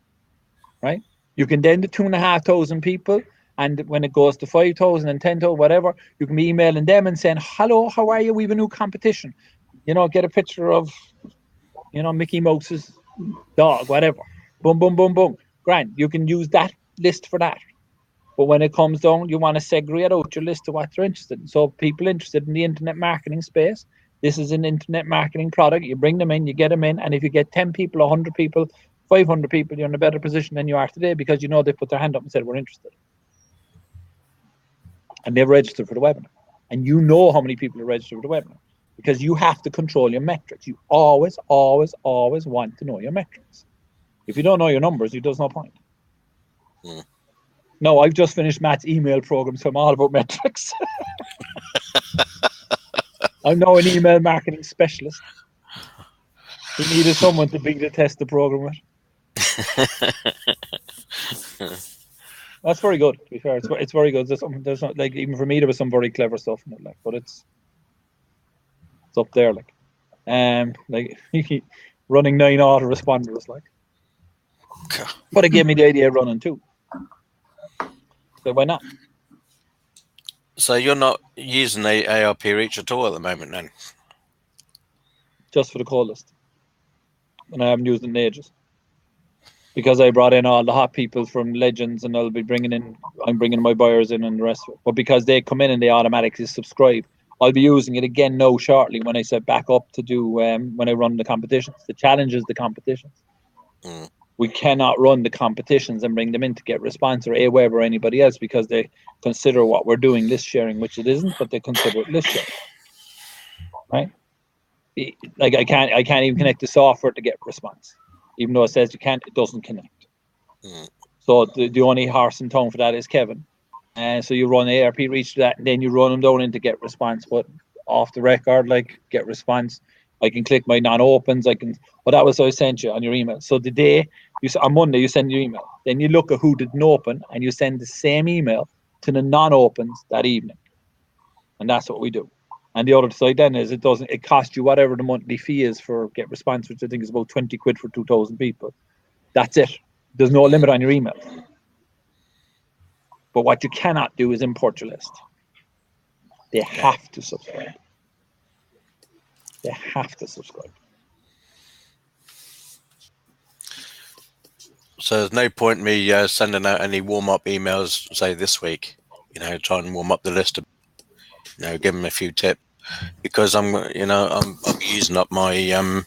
right? You can then do 2,500 people, and when it goes to 5,000 and 10,000, whatever, you can be emailing them and saying, "Hello, how are you? We have a new competition. You know, get a picture of, you know, Mickey Mouse's dog, whatever. Boom, boom, boom, boom. Grand. You can use that list for that. But when it comes down, you want to segregate out your list of what they're interested in. So people interested in the internet marketing space, this is an internet marketing product. You bring them in, you get them in, and if you get 10 people, 100 people, 500 people, you're in a better position than you are today because you know they put their hand up and said, we're interested. And they've registered for the webinar. And you know how many people are registered for the webinar because you have to control your metrics. You always, always, always want to know your metrics. If you don't know your numbers, there's no point. No, I've just finished Matt's email program, so I'm all about metrics. I'm now an email marketing specialist. We needed someone to beta test the program with. That's very good, to be fair. It's very good. There's not, like, even for me, there was some very clever stuff in it, like, but it's up there, like running 9 autoresponders, like. But it gave me the idea of running too. So why not? So you're not using the ARP Reach at all at the moment, then? Just for the cold list, and I haven't used it in ages because I brought in all the hot people from Legends, and I'm bringing my buyers in and the rest of it. But because they come in and they automatically subscribe, I'll be using it again now shortly when I set back up to do when I run the competitions. The challenge is the competitions. We cannot run the competitions and bring them in to Get Response or Aweber or anybody else because they consider what we're doing list sharing, which it isn't, but they consider it list sharing, right? Like I can't even connect the software to Get Response, even though it says you can't. It doesn't connect. So the only horse in town for that is Kevin, and so you run ARP Reach to that, and then you run them down into Get Response. But off the record, like Get Response, I can click my non-opens. I can. Well, that was what I sent you on your email. So the day on Monday you send your email, then you look at who didn't open, and you send the same email to the non-opens that evening, and that's what we do. And the other side then is it costs you whatever the monthly fee is for Get Response, which I think is about 20 quid for 2,000 people. That's it. There's no limit on your email. But what you cannot do is import your list. They have to subscribe. They have to subscribe. So there's no point in me sending out any warm-up emails, say this week, try and warm up the list, give them a few tips, because I'm using up my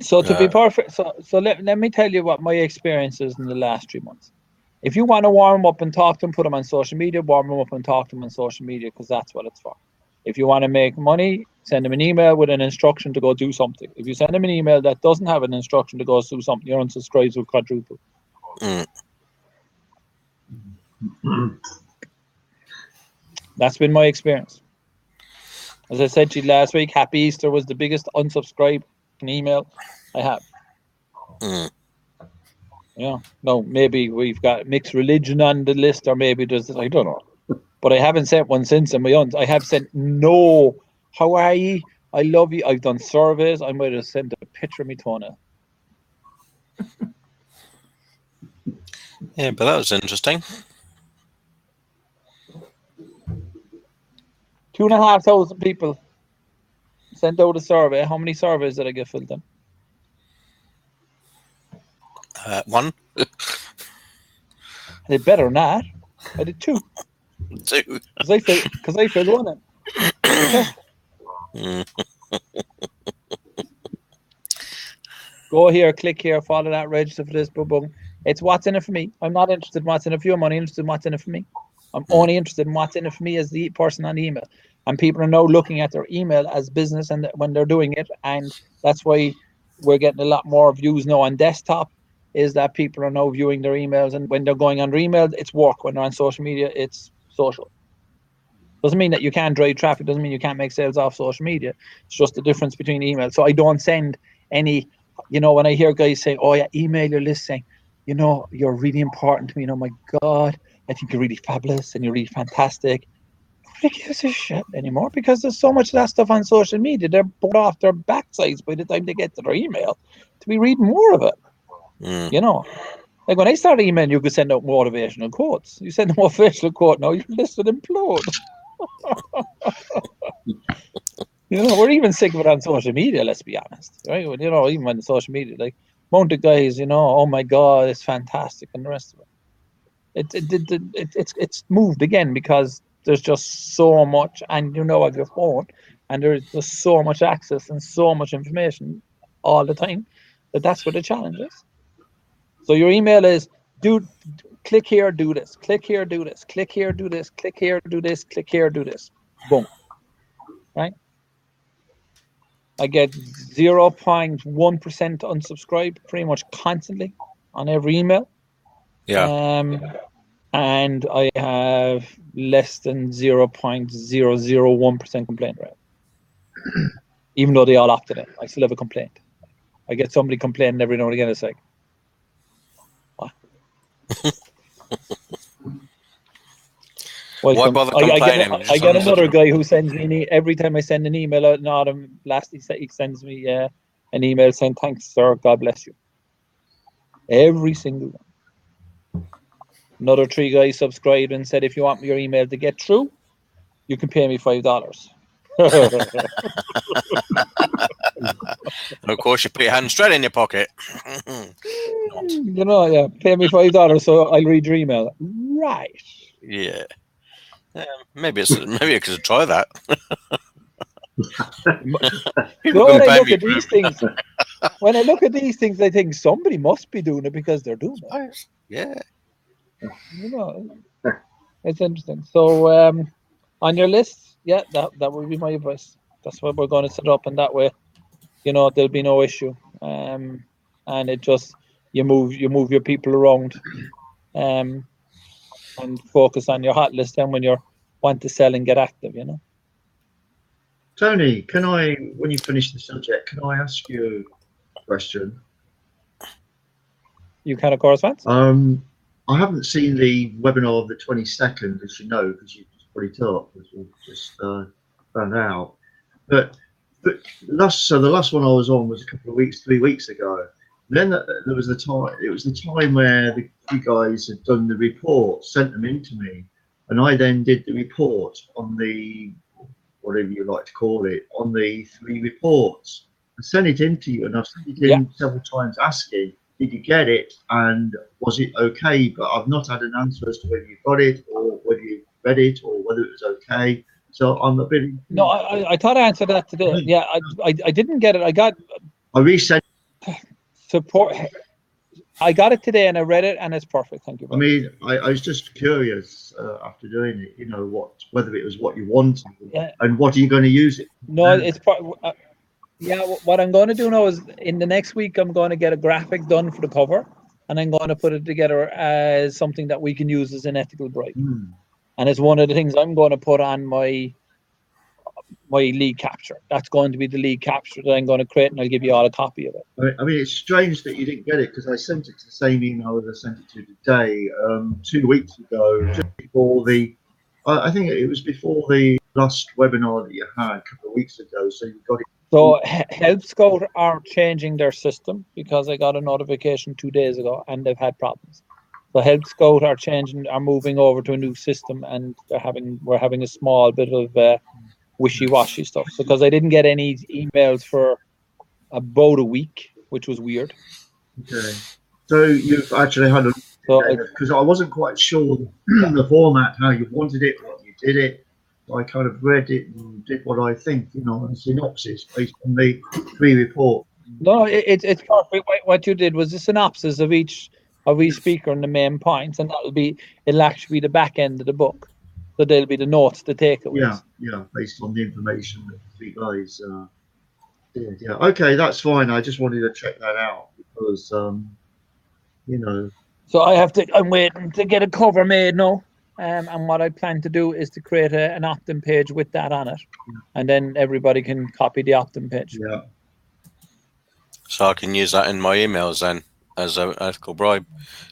So to be perfect, so let me tell you what my experience is in the last 3 months. If you want to warm them up and talk to them, put them on social media, warm them up and talk to them on social media, because that's what it's for. If you want to make money, send them an email with an instruction to go do something. If you send them an email that doesn't have an instruction to go do something, your unsubscribes will quadruple. That's been my experience. As I said to you last week, Happy Easter was the biggest unsubscribe email I have. Yeah, no, maybe we've got mixed religion on the list, or maybe there's, I don't know. But I haven't sent one since on my own. I have sent no, how are you? I love you. I've done surveys. I might have sent a picture of me toenail. Yeah, but that was interesting. 2,500 people sent out a survey. How many surveys did I get filled in? One. I did better than that. I did 2. 2. Because I filled one in. Go here, click here, follow that, register for this, boom, boom. It's what's in it for me. I'm not interested in what's in it for you. I'm only interested in what's in it for me. I'm only interested in what's in it for me as the person on the email. And people are now looking at their email as business and when they're doing it. And that's why we're getting a lot more views now on desktop, is that people are now viewing their emails. And when they're going on their email, it's work. When they're on social media, it's social. Doesn't mean that you can't drive traffic. Doesn't mean you can't make sales off social media. It's just the difference between email. So I don't send any, when I hear guys say, oh yeah, email your list saying, you're really important to me. Oh my God, I think you're really fabulous and you're really fantastic. Nobody gives a shit anymore because there's so much of that stuff on social media. They're bored off their backsides by the time they get to their email to be reading more of it. Like when I started emailing, you could send out motivational quotes. You send a motivational quote now, your list would implode. We're even sick of it on social media, let's be honest. Right? Even on the social media, like amount of guys, oh my God, it's fantastic, and the rest of it. It's moved again because there's just so much, and of your phone, and there's just so much access and so much information all the time that's what the challenge is. So your email is click here, do this, click here, do this, click here, do this, click here, do this, click here, do this. Boom. Right? I get 0.1% unsubscribe pretty much constantly on every email. Yeah. And I have less than 0.001% complaint rate. Even though they all opted in, I still have a complaint. I get somebody complaining every now and again. It's like, what? Why bother complaining? I get another guy who sends me every time I send an email out in autumn. He sends me an email saying, "Thanks, sir. God bless you." Every single one. Another 3 guys subscribed and said, "If you want your email to get through, you can pay me $5." And of course, you put your hand straight in your pocket. Pay me $5 so I'll read your email. Right. Yeah. Maybe I could try that. When I look at these things, I think somebody must be doing it because they're doing it. Yeah. It's interesting. So on your list, that would be my advice. That's what we're going to set up, and that way, there'll be no issue. And it just you move your people around, and focus on your hot list. Then when you want to sell and get active, Tony, when you finish the subject, can I ask you a question? You can, of course, Vance. I haven't seen the webinar of the 22nd, as you know, because you just put it up, as we just found out. But the last one I was on was 3 weeks ago. Then there was the time. It was the time where you guys had done the report, sent them in to me, and I then did the report on the, whatever you like to call it, on the 3 reports. I sent it in to you, and I've sent it in several times asking, did you get it, and was it okay? But I've not had an answer as to whether you got it, or whether you read it, or whether it was okay. So I'm a bit. No, I thought I answered that today. Yeah, I didn't get it. I resent. support. I got it today and I read it and it's perfect. Thank you. I mean, I was just curious after doing it, whether it was what you wanted, and what are you going to use it? No, it's yeah. What I'm going to do now is in the next week I'm going to get a graphic done for the cover, and I'm going to put it together as something that we can use as an ethical bribe. And it's one of the things I'm going to put on my lead capture. That's going to be the lead capture that I'm going to create, and I'll give you all a copy of it. I mean, it's strange that you didn't get it, because I sent it to the same email that I sent it to today, 2 weeks ago, just before I think it was before the last webinar that you had a couple of weeks ago. So you got it. So Help Scout are changing their system, because I got a notification 2 days ago and they've had problems. So Help Scout are moving over to a new system, and we're having a small bit of wishy-washy stuff. So because I didn't get any emails for about a week, which was weird. Okay. So you've actually had because I wasn't quite sure the format, how you wanted it, what you did it. I kind of read it and did what I think, a synopsis based on the pre-report. No, it's perfect. What you did was a synopsis of each speaker and the main points, and it'll actually be the back end of the book. So there'll be the notes, the takeaways. Yeah, based on the information that the three guys did. Yeah, okay, that's fine. I just wanted to check that out because, So I'm waiting to get a cover made now. And what I plan to do is to create an opt-in page with that on it, and then everybody can copy the opt-in page. Yeah. So I can use that in my emails then as an ethical bribe.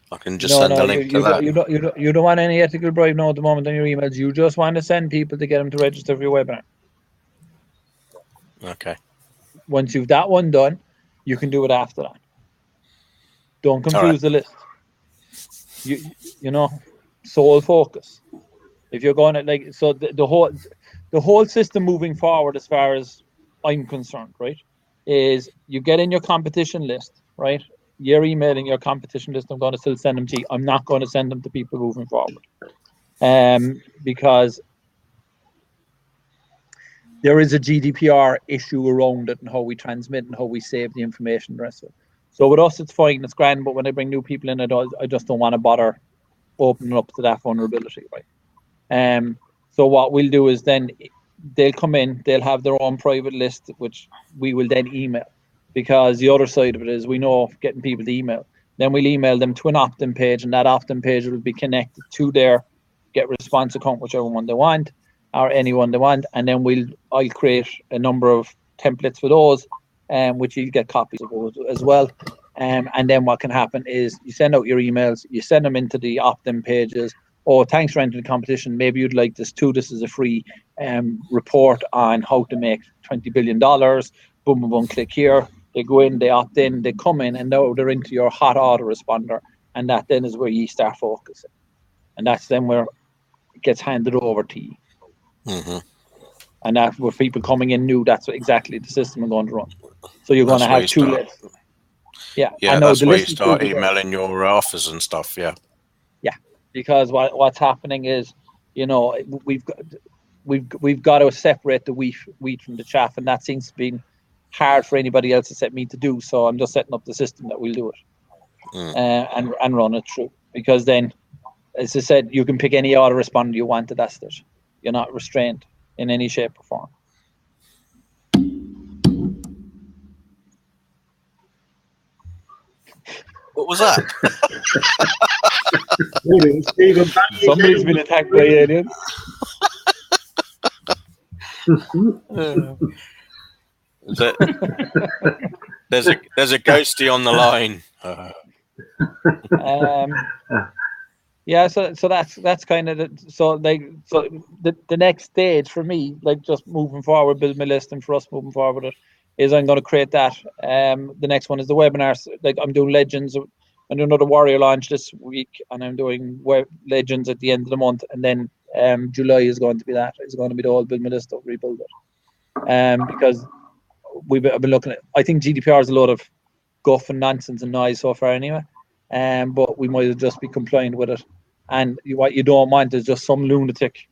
I can just send a link to that. You don't want any ethical bribe now at the moment on your emails. You just want to send people to get them to register for your webinar. Okay. Once you've that one done, you can do it after that. Don't confuse the list. Sole focus. If you're going to the whole system moving forward, as far as I'm concerned, right, is you get in your competition list, right? You're emailing your competition list. I'm going to still send them to you. I'm not going to send them to people moving forward, because there is a GDPR issue around it and how we transmit and how we save the information. The rest of it. So with us, it's fine, it's grand. But when I bring new people in, I just don't want to bother opening up to that vulnerability, right? So what we'll do is then they'll come in, they'll have their own private list, which we will then email, because the other side of it is we know getting people to email. Then we'll email them to an opt-in page, and that opt-in page will be connected to their Get Response account, whichever one they want, or anyone they want, and then I'll create a number of templates for those, which you'll get copies of those as well. And then what can happen is you send out your emails, you send them into the opt-in pages. Oh, thanks for entering the competition. Maybe you'd like this too. This is a free report on how to make $20 billion. Boom, boom, boom, click here. They go in, they opt in, they come in, and now they're into your hot autoresponder. And that then is where you start focusing. And that's then where it gets handed over to you. Mm-hmm. And that's where people coming in new, that's exactly the system are going to run. So you're going to have two lists. Yeah, that's where you start emailing your offers and stuff. Yeah, because what's happening is, we've got to separate the wheat from the chaff, and that seems to be hard for anybody else except me to do. So I'm just setting up the system that we'll do it and run it through. Because then, as I said, you can pick any autoresponder you want to that it. You're not restrained in any shape or form. What was that? Somebody's been attacked by aliens. There's a ghosty on the line. So that's kind of the next stage for me, like just moving forward, build my list, and for us moving forward with it, is I'm going to create that. The next one is the webinars. Like I'm doing Legends. I'm doing another Warrior launch this week, and I'm doing Legends at the end of the month, and then July is going to be that. It's going to be the whole build my list of rebuild it. Because I've been looking at. I think GDPR is a lot of guff and nonsense and noise so far anyway. But we might just be compliant with it. And what you don't want is just some lunatic.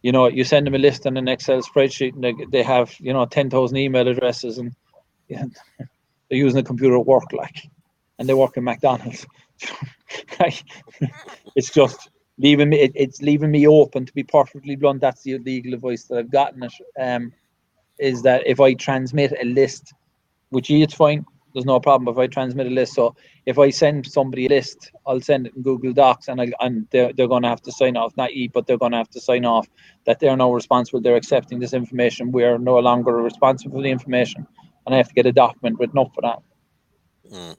You send them a list in an Excel spreadsheet, and they have 10,000 email addresses, and they're using a computer at work, like, and they work in McDonald's. Like, it's just leaving me. It's leaving me open, to be perfectly blunt. That's the legal advice that I've gotten. Is that if I transmit a list, which it's fine, there's no problem if I transmit a list. So if I send somebody a list, I'll send it in Google Docs, and they're going to have to sign off, not you, but they're going to have to sign off that they're now responsible. They're accepting this information. We are no longer responsible for the information, and I have to get a document written up for that. Mm.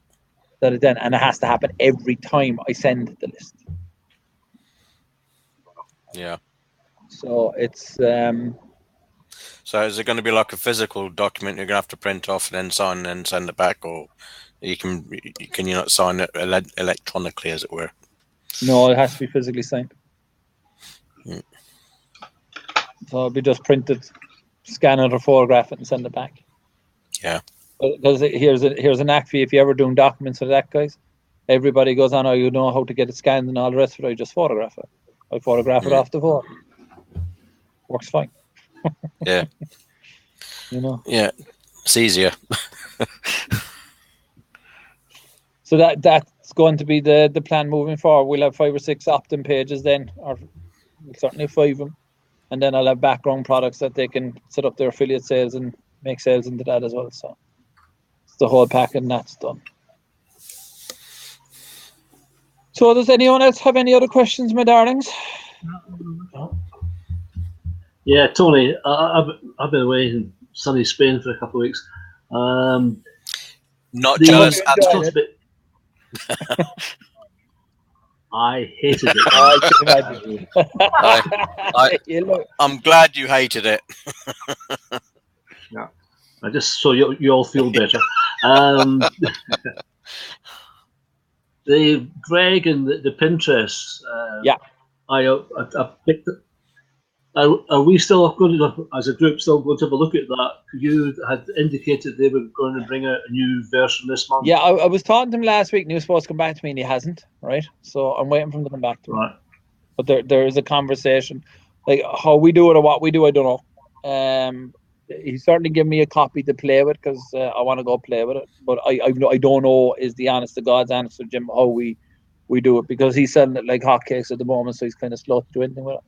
And it has to happen every time I send the list. Yeah. So it's So is it going to be like a physical document you're going to have to print off and then sign and then send it back, or can you not sign it electronically, as it were? No, it has to be physically signed. Mm. So it'll be just printed, scan it or photograph it and send it back. Yeah. Because here's an act for you. If you're ever doing documents for that, guys, everybody goes on, oh, you know how to get it scanned and all the rest of it. I just photograph it. I photograph it off the phone. Works fine. Yeah. You know. Yeah. It's easier. So that's going to be the plan moving forward. We'll have 5 or 6 opt-in pages then, or certainly 5 of them. And then I'll have background products that they can set up their affiliate sales and make sales into that as well. So it's the whole pack, and that's done. So does anyone else have any other questions, my darlings? Yeah, Tony, I've been away in sunny Spain for a couple of weeks. Not jealous. I hated it. I can imagine. I'm glad you hated it. Yeah, I just so you all feel better. The Greg and the Pinterest. Yeah. I picked it. Are we still going to, as a group, still going to have a look at that? You had indicated they were going to bring out a new version this month. Yeah, I was talking to him last week, and he was supposed to come back to me, and he hasn't. Right, so I'm waiting for him to come back to me. Right. But there is a conversation, like how we do it or what we do, I don't know. He certainly gave me a copy to play with because I want to go play with it. But I don't know is the honest to God's answer, Jim, how we do it, because he's selling it like hotcakes at the moment, so he's kind of slow to do anything with it.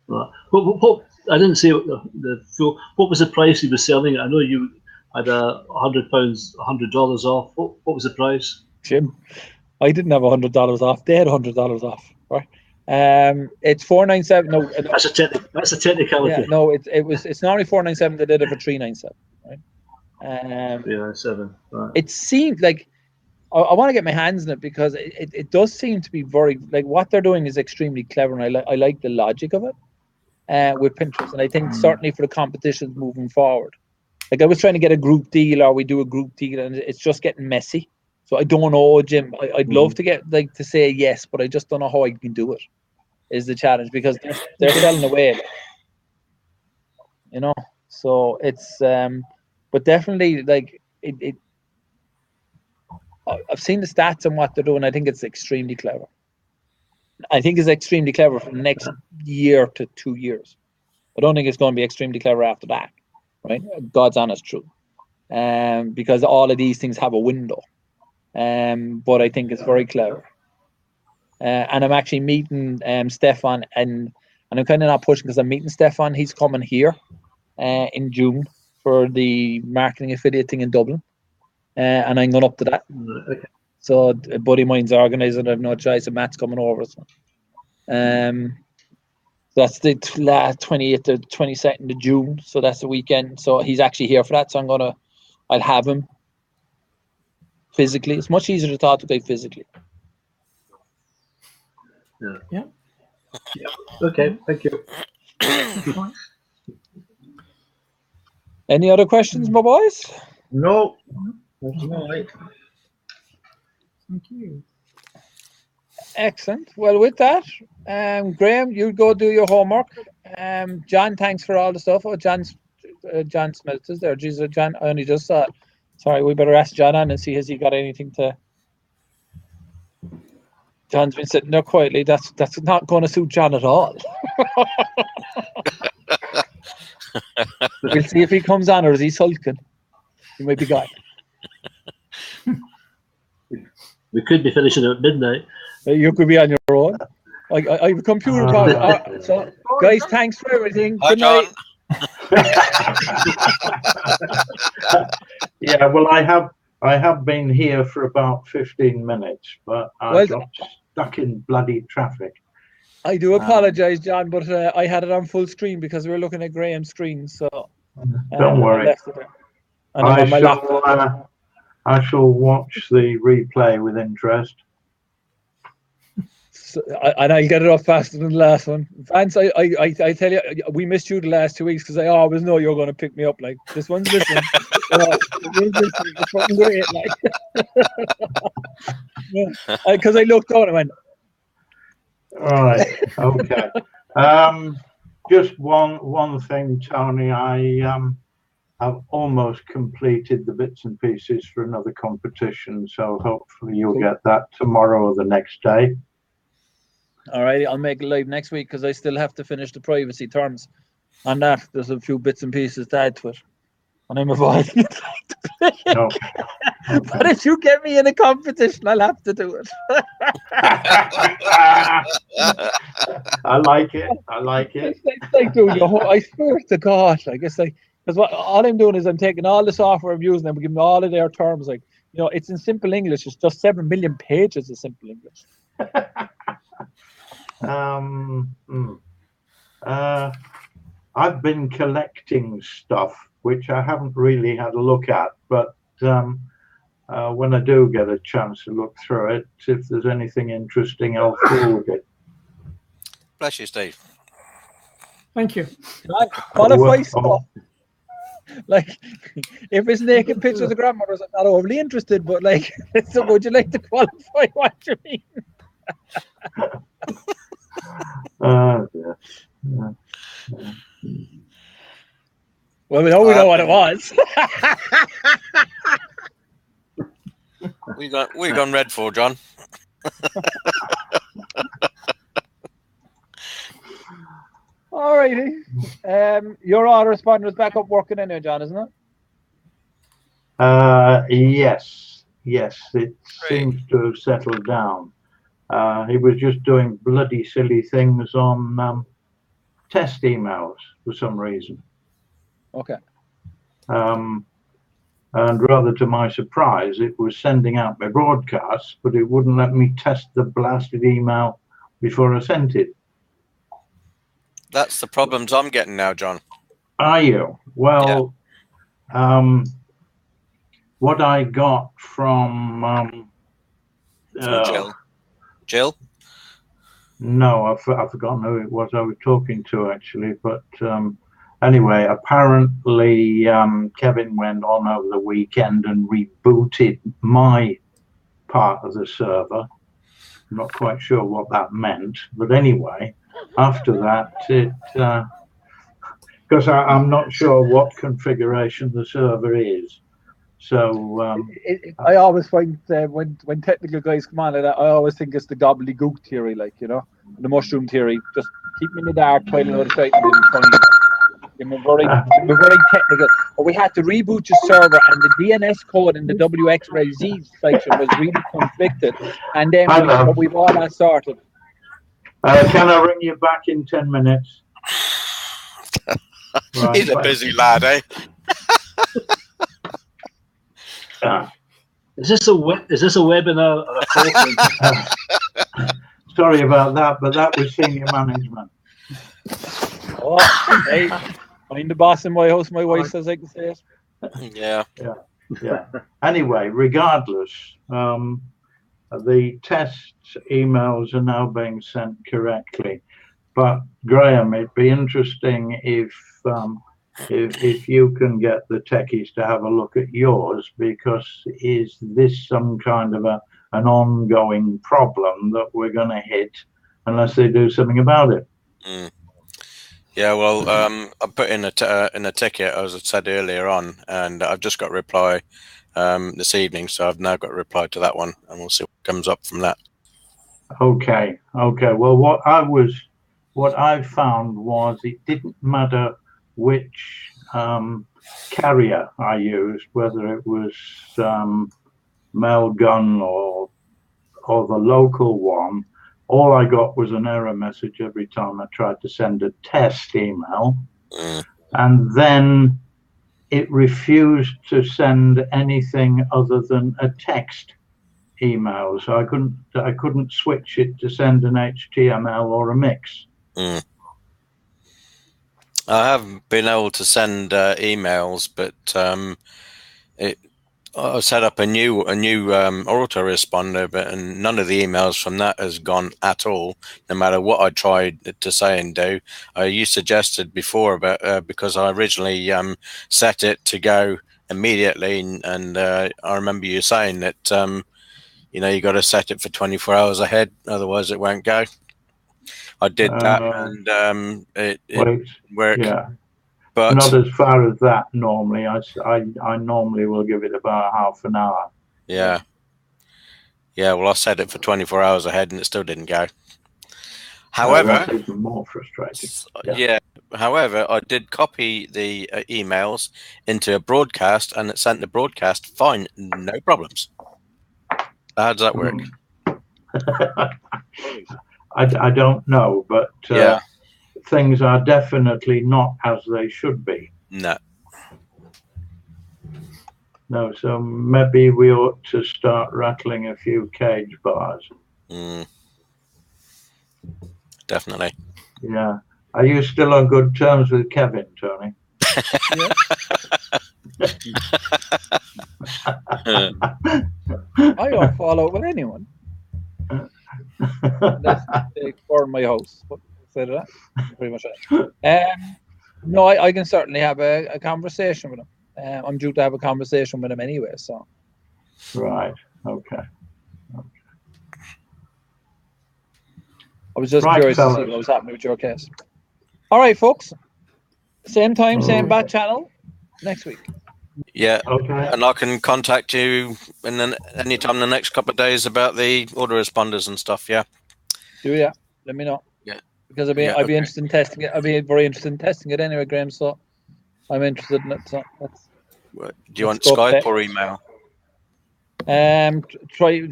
Right. What I didn't say the full. What was the price he was selling it? I know you had £100, $100 off. What was the price? Jim, I didn't have $100 off. They had $100 off, right? It's $497. No, that's a technicality. Yeah, no, it's normally $497. They did it for $397, right? $397. Right. It seemed like I want to get my hands in it because it does seem to be very, like, what they're doing is extremely clever, and I like the logic of it with Pinterest, and I think certainly for the competitions moving forward. Like, I was trying to get a group deal, or we do a group deal, and it's just getting messy. So I don't know, Jim. I'd love to get to say yes, but I just don't know how I can do it. Is the challenge, because they're selling away, you know. So it's but definitely, like, it I've seen the stats and what they're doing. I think it's extremely clever. I think it's extremely clever for the next year to 2 years. I don't think it's going to be extremely clever after that, right? God's honest truth. Because all of these things have a window. But I think it's very clever. And I'm actually meeting Stefan, and I'm kind of not pushing because I'm meeting Stefan. He's coming here in June for the marketing affiliate thing in Dublin. And I'm going up to that. Okay. So a buddy of mine's organising. I have no choice, and Matt's coming over. So, that's the 28th to 22nd of June. So that's the weekend. So he's actually here for that. So I'll have him physically. It's much easier to talk to guy physically. Yeah. Okay. Thank you. Any other questions, my boys? No. That's all right. Thank you. Excellent. Well, with that, Graham, you go do your homework. John, thanks for all the stuff. Oh, John Smith is there. Jesus, John, I only just saw it. Sorry, we better ask John on and see has he got anything to. John's been sitting there quietly. That's not going to suit John at all. We'll see if he comes on, or is he sulking? You might be gone. We could be finishing at midnight. You could be on your own. I have a computer problem. So, guys, thanks for everything. Hi, Good night. John. Yeah, well, I have been here for about 15 minutes, but I got stuck in bloody traffic. I do apologise, John, but I had it on full screen because we were looking at Graham's screen. So Don't worry. I left it there. And I'm on my laptop. I shall watch the replay with interest. So, and I'll get it up faster than the last one. Vance, I tell you, we missed you the last 2 weeks because I always know you're going to pick me up. Like, this one's missing. It's fucking great. Like, because I looked down and went, All right. Okay. Just one thing, Tony. I've almost completed the bits and pieces for another competition, so hopefully you'll get that tomorrow or the next day. all right, I'll make it live next week because I still have to finish the privacy terms on that. There's a few bits and pieces to add to it. And I'm avoiding it. No. But if you get me in a competition, I'll have to do it. I like it. I like it. It's like doing the whole, I swear to God, like it's like, because all I'm doing is I'm taking all the software I'm using and I'm giving all of their terms, like, you know, it's in simple English. It's just 7 million pages of simple English. I've been collecting stuff which I haven't really had a look at, but when I do get a chance to look through it, if there's anything interesting, I'll forward it. Bless you, Steve. Thank you. Qualify stuff. Like, if it's naked pictures of grandmothers, I'm not overly interested, but like, so would you like to qualify what you mean? Well, we know what it was. We gone red for, John. All righty. Your autoresponder is back up working anyway, John, isn't it? Yes, it seems to have settled down. He was just doing bloody silly things on test emails for some reason. Okay. And rather to my surprise, it was sending out my broadcasts, but it wouldn't let me test the blasted email before I sent it. That's the problems I'm getting now, John. Are you? Well, yeah. What I got from Jill? No, I've forgotten who it was I was talking to, actually. But anyway, apparently Kevin went on over the weekend and rebooted my part of the server. I'm not quite sure what that meant. But anyway, after that, because I'm not sure what configuration the server is. So I always find when technical guys come on like that, I always think it's the gobbledygook theory, like, you know, the mushroom theory. Just keep me in the dark, try to site, and we're very technical. But we had to reboot your server, and the DNS code in the WXYZ section was really conflicted. And then we've all that sorted. Can I ring you back in 10 minutes? Right, he's a busy lad, eh? Is this a webinar or a conference? Sorry about that, but that was senior management. Oh, hey, I'm the boss in my house. My wife says I can say it. Yeah. Anyway, regardless, the test emails are now being sent correctly. But Graham, it'd be interesting if you can get the techies to have a look at yours, because is this some kind of an ongoing problem that we're going to hit unless they do something about it? Yeah, well, I put in a ticket, as I said earlier on, and I've just got a reply this evening, so I've now got a reply to that one, and we'll see what comes up from that. Okay. Well, what I found was it didn't matter which carrier I used, whether it was Mailgun or the local one, all I got was an error message every time I tried to send a test email. And then it refused to send anything other than a text email. So I couldn't switch it to send an HTML or a mix. I have been able to send emails, but I set up a new autoresponder, and none of the emails from that has gone at all. No matter what I tried to say and do, you suggested before about because I originally set it to go immediately, and I remember you saying that you got to set it for 24 hours ahead, otherwise it won't go. I did that, and it worked. Yeah. But not as far as that normally. I normally will give it about half an hour. Yeah. Well, I set it for 24 hours ahead and it still didn't go. However, that's even more frustrating. Yeah. However, I did copy the emails into a broadcast and it sent the broadcast fine, no problems. How does that work? I don't know, but things are definitely not as they should be. No, so maybe we ought to start rattling a few cage bars. Definitely. Yeah. Are you still on good terms with Kevin, Tony? I don't fall out with anyone. That's for my house. Say that. Pretty much it. No, I can certainly have a conversation with him. I'm due to have a conversation with him anyway. So. Right. Okay. I was just curious to see what was happening with your case. All right, folks. Same time, same bat channel next week. Yeah. Okay. And I can contact you anytime in the next couple of days about the autoresponders and stuff. Yeah. Let me know. Yeah. Because I'd be interested in testing it. I'd be very interested in testing it anyway, Graham. So I'm interested in it. So do you want Skype or email? Try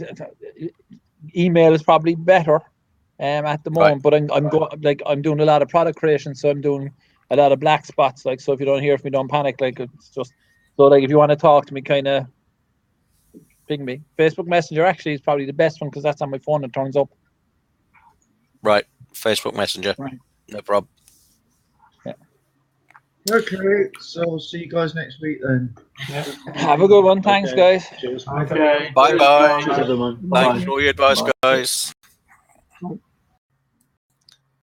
email is probably better. At the moment, but I'm doing a lot of product creation, so I'm doing a lot of black spots. Like, so if you don't hear from me, don't panic. Like, it's just so like if you want to talk to me, kind of ping me. Facebook Messenger actually is probably the best one because that's on my phone. It turns up. Right, Facebook Messenger. Right. No problem. Yeah. Okay, so we'll see you guys next week then. Yeah. Have a good one. Thanks, guys. Okay. Bye bye. Cheers, everyone. Thanks for all your advice, guys.